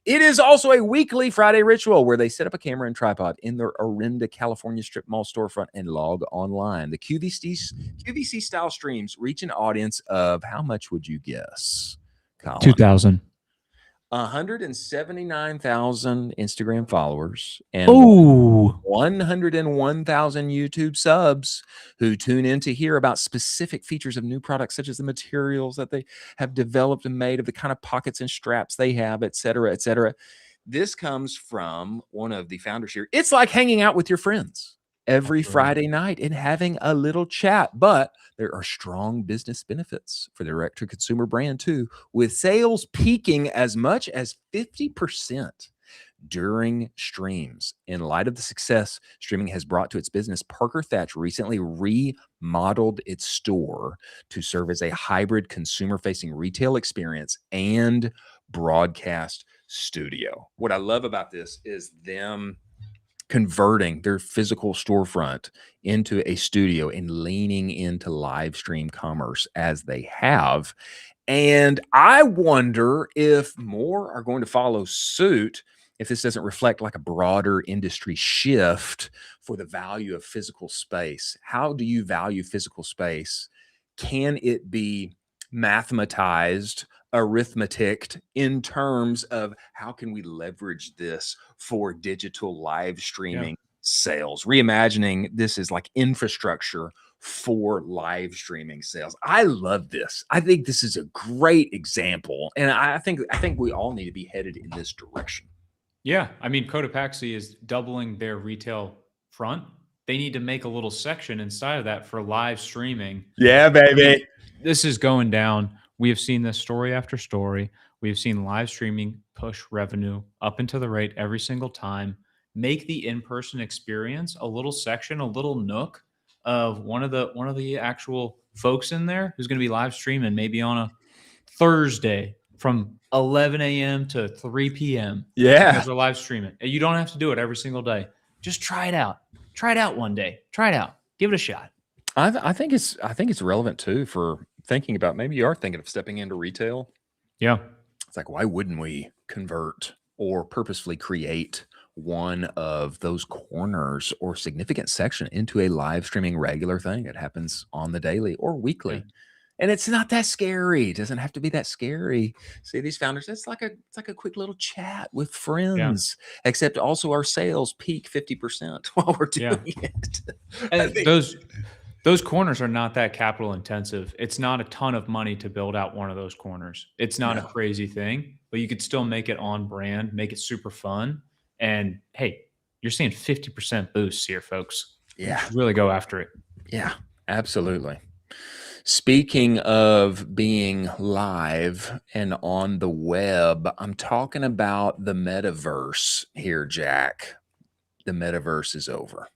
It is also a weekly Friday ritual where they set up a camera and tripod in their Orinda, California strip mall storefront and log online. The QVC style streams reach an audience of how much would you guess, Colin? 2,000. 179,000 Instagram followers and 101,000 YouTube subs who tune in to hear about specific features of new products, such as the materials that they have developed and made, of the kind of pockets and straps they have, et cetera, et cetera. This comes from one of the founders here. It's like hanging out with your friends. every Absolutely. Friday night and having a little chat. But there are strong business benefits for the direct-to-consumer brand too, with sales peaking as much as 50% during streams. In light of the success streaming has brought to its business, Parker Thatch recently remodeled its store to serve as a hybrid consumer-facing retail experience and broadcast studio. What I love about this is them converting their physical storefront into a studio and leaning into live stream commerce as they have. And I wonder if more are going to follow suit, if this doesn't reflect like a broader industry shift for the value of physical space. How do you value physical space? Can it be mathematized, arithmetic in terms of how can we leverage this for digital live streaming sales? Reimagining this is like infrastructure for live streaming sales. I love this. I think this is a great example, and I think we all need to be headed in this direction. Yeah, I mean, Cotopaxi is doubling their retail front. They need to make a little section inside of that for live streaming. Yeah, baby. This is going down. We have seen this story after story. We have seen live streaming push revenue up and to the right every single time. Make the in-person experience a little section, a little nook of one of the actual folks in there who's going to be live streaming maybe on a Thursday from 11 a.m. to 3 p.m. Yeah. Because we're live streaming. And you don't have to do it every single day. Just try it out. Try it out one day. Try it out. Give it a shot. I think it's relevant too for thinking about, maybe you are thinking of stepping into retail. Yeah. It's like, why wouldn't we convert or purposefully create one of those corners or significant section into a live streaming regular thing that happens on the daily or weekly? Yeah. And it's not that scary. It doesn't have to be that scary. See, these founders, it's like a quick little chat with friends, except also our sales peak 50% while we're doing it. And those corners are not that capital intensive. It's not a ton of money to build out one of those corners. It's not a crazy thing, but you could still make it on brand, make it super fun. And hey, you're seeing 50% boosts here, folks. Yeah. Really go after it. Yeah, absolutely. Speaking of being live and on the web, I'm talking about the metaverse here, Jack. The metaverse is over.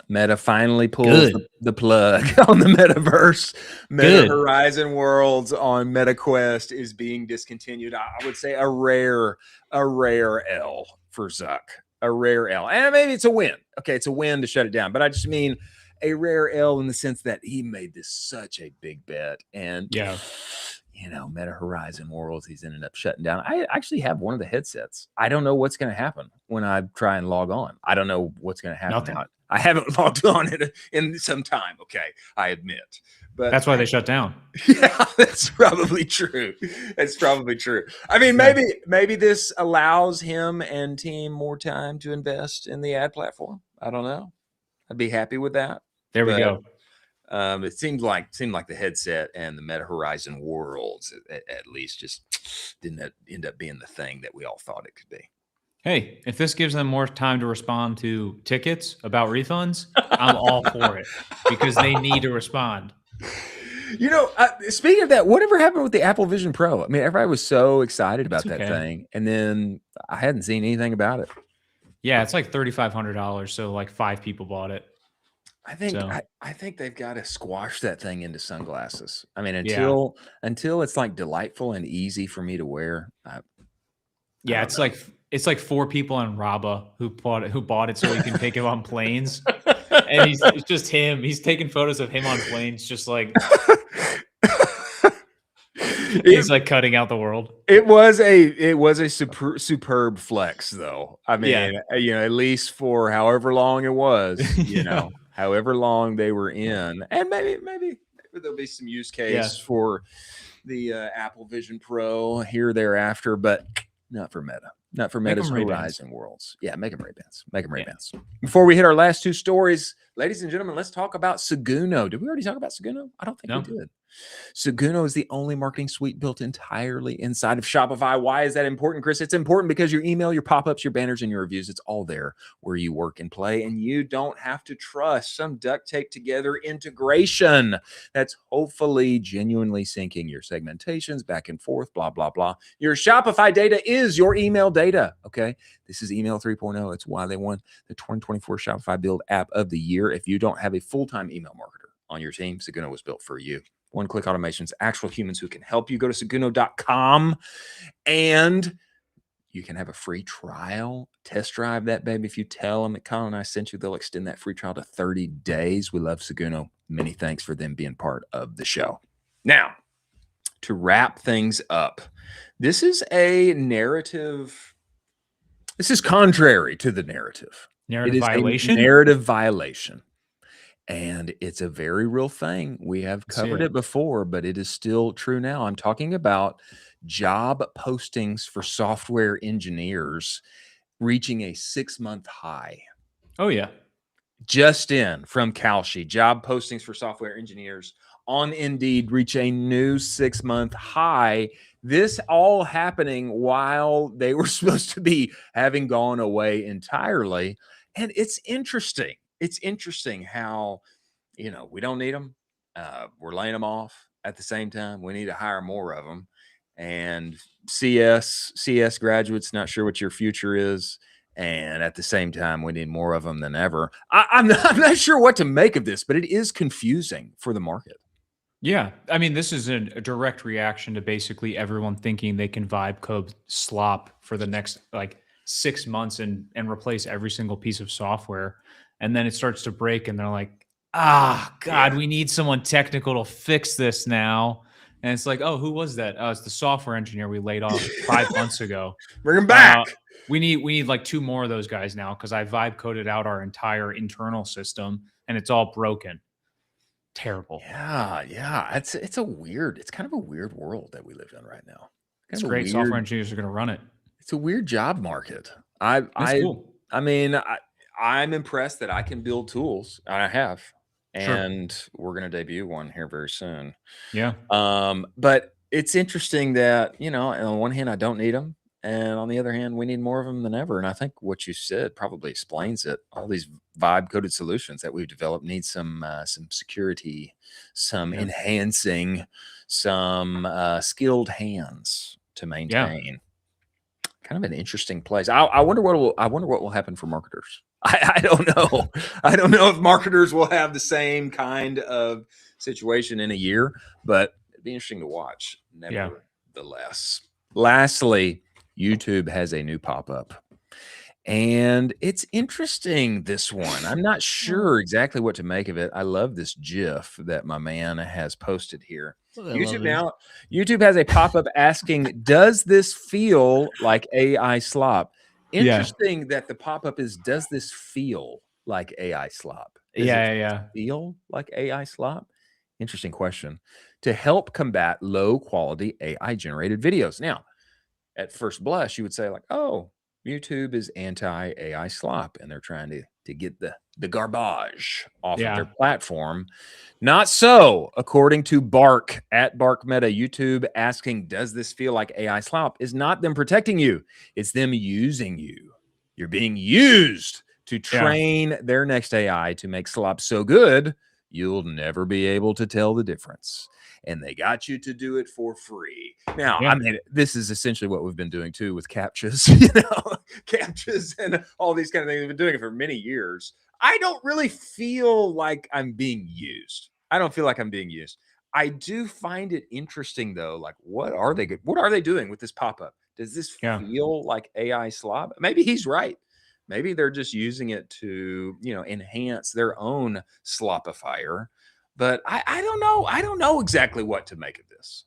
Meta finally pulls the plug on the metaverse. Meta Horizon Worlds on MetaQuest is being discontinued. I would say a rare L for Zuck. A rare L. And maybe it's a win. Okay, it's a win to shut it down. But I just mean a rare L in the sense that he made this such a big bet. And you know, Meta Horizon Worlds, he's ended up shutting down. I actually have one of the headsets. I don't know what's going to happen when I try and log on. I don't know what's going to happen. Now, I haven't logged on in some time. Okay, I admit. But that's why they shut down. Yeah, that's probably true. That's probably true. I mean, maybe this allows him and team more time to invest in the ad platform. I don't know. I'd be happy with that. There we go. It seemed like the headset and the Meta Horizon Worlds at least just didn't end up being the thing that we all thought it could be. Hey, if this gives them more time to respond to tickets about refunds, I'm all for it because they need to respond. You know, speaking of that, whatever happened with the Apple Vision Pro? I mean, everybody was so excited about that thing, and then I hadn't seen anything about it. Yeah, it's like $3,500, so like 5 people bought it. I think they've got to squash that thing into sunglasses. I mean, until it's like delightful and easy for me to wear. It's like 4 people in Raba who bought it so he can take it on planes. And it's just him. He's taking photos of him on planes, just like he's like cutting out the world. It was a superb flex, though. I mean, you know, at least for however long it was, you know, however long they were in, and maybe there'll be some use case for the Apple Vision Pro here thereafter, but not for Meta. Not for Meta's Horizon Worlds. Yeah, make them Ray-Bans. Make them Ray-Bans. Before we hit our last 2 stories, ladies and gentlemen, let's talk about Seguno. Did we already talk about Seguno? I don't think we did. Seguno is the only marketing suite built entirely inside of Shopify. Why is that important, Chris? It's important because your email, your pop-ups, your banners, and your reviews, it's all there where you work and play, and you don't have to trust some duct tape together integration that's hopefully genuinely syncing your segmentations back and forth, blah, blah, blah. Your Shopify data is your email data, okay? This is email 3.0. It's why they won the 2024 Shopify Build App of the Year. If you don't have a full-time email marketer on your team, Seguno was built for you. One-click automations, actual humans who can help you. Go to seguno.com and you can have a free trial. Test drive that baby. If you tell them that Colin and I sent you, they'll extend that free trial to 30 days. We love Seguno. Many thanks for them being part of the show. Now, to wrap things up, this is a narrative. This is contrary to the narrative. Narrative It is violation? a narrative violation. And it's a very real thing. We have covered it before, but it is still true now. I'm talking about job postings for software engineers reaching a 6-month high. Oh, yeah. Just in from Kalshi, job postings for software engineers on Indeed reach a new 6-month high. This all happening while they were supposed to be having gone away entirely. And it's interesting. It's interesting how, we don't need them. We're laying them off at the same time. We need to hire more of them. And CS graduates, not sure what your future is. And at the same time, we need more of them than ever. I'm not sure what to make of this, but it is confusing for the market. Yeah. I mean, this is a direct reaction to basically everyone thinking they can vibe code slop for the next 6 months and replace every single piece of software. And then it starts to break and they're like, God, we need someone technical to fix this now. And it's like, oh, who was that? Oh, it's the software engineer we laid off 5 months ago. Bring him back. We need like 2 more of those guys now because I vibe coded out our entire internal system and it's all broken. Terrible. Yeah. It's kind of a weird world that we live in right now. It's great. Software engineers are going to run it. It's a weird job market. Cool. I mean, I'm impressed that I can build tools. I have, and we're going to debut one here very soon. Yeah. But it's interesting that, on one hand, I don't need them. And on the other hand, we need more of them than ever. And I think what you said probably explains it. All these vibe coded solutions that we've developed need some security, some enhancing, some skilled hands to maintain. Yeah. Kind of an interesting place. I wonder what will happen for marketers. I don't know. I don't know if marketers will have the same kind of situation in a year, but it'd be interesting to watch. Nevertheless. Lastly, YouTube has a new pop-up. And it's interesting, this one. I'm not sure exactly what to make of it. I love this GIF that my man has posted here. YouTube has a pop-up asking, does this feel like AI slop? Interesting that the pop-up is, does this feel like AI slop? Feel like AI slop? Interesting question. To help combat low-quality AI-generated videos. Now, at first blush, you would say oh, YouTube is anti-AI slop, and they're trying to get the garbage off of their platform. Not so, according to Bark at Bark Meta. YouTube asking, does this feel like AI slop, is not them protecting you. It's them using you. You're being used to train their next AI to make slop so good, you'll never be able to tell the difference. And they got you to do it for free. Now, I mean, this is essentially what we've been doing too with CAPTCHAs, CAPTCHAs and all these kind of things. We've been doing it for many years. I don't really feel like I'm being used. I don't feel like I'm being used. I do find it interesting though. What are they doing with this pop-up? Does this feel like AI slop? Maybe he's right. Maybe they're just using it to, enhance their own slopifier. But I don't know. I don't know exactly what to make of this.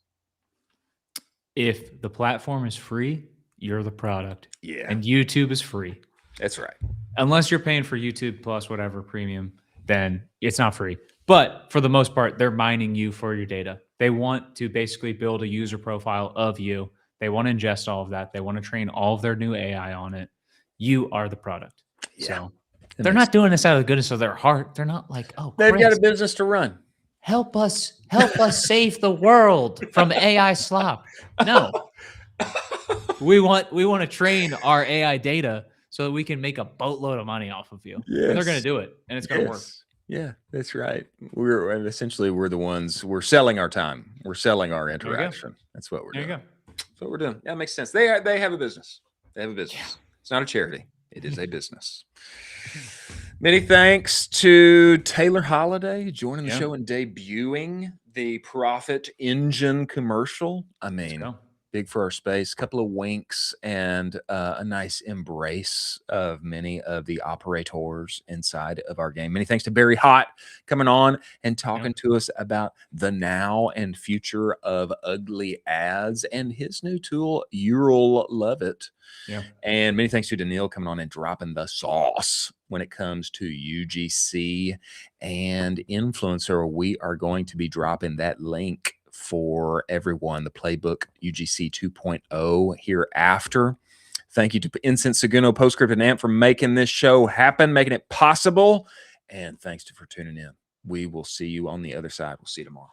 If the platform is free, you're the product. Yeah. And YouTube is free. That's right. Unless you're paying for YouTube Plus, whatever premium, then it's not free. But for the most part, they're mining you for your data. They want to basically build a user profile of you. They want to ingest all of that. They want to train all of their new AI on it. You are the product. Yeah. So they're not doing this out of the goodness of their heart. They're not like, oh, they've got a business to run. help us save the world from AI slop. No, we want to train our AI data so that we can make a boatload of money off of you. And they're going to do it, and it's going to work. Yeah, that's right. We're the ones, we're selling our time. We're selling our interaction. That's what we're doing. That's what we're doing. That makes sense. They have a business. They have a business. Yeah. It's not a charity. It is a business. Many thanks to Taylor Holiday joining the show and debuting the Profit Engine commercial. I mean, big for our space, couple of winks and a nice embrace of many of the operators inside of our game. Many thanks to Barry Hott coming on and talking to us about the now and future of ugly ads and his new tool. You'll love it. Yeah. And many thanks to Danil coming on and dropping the sauce when it comes to UGC and influencer. We are going to be dropping that link for everyone, the playbook UGC 2.0 hereafter. Thank you to Incense, Seguno, Postscript, and Amp for making this show happen, making it possible. And thanks for tuning in. We will see you on the other side. We'll see you tomorrow.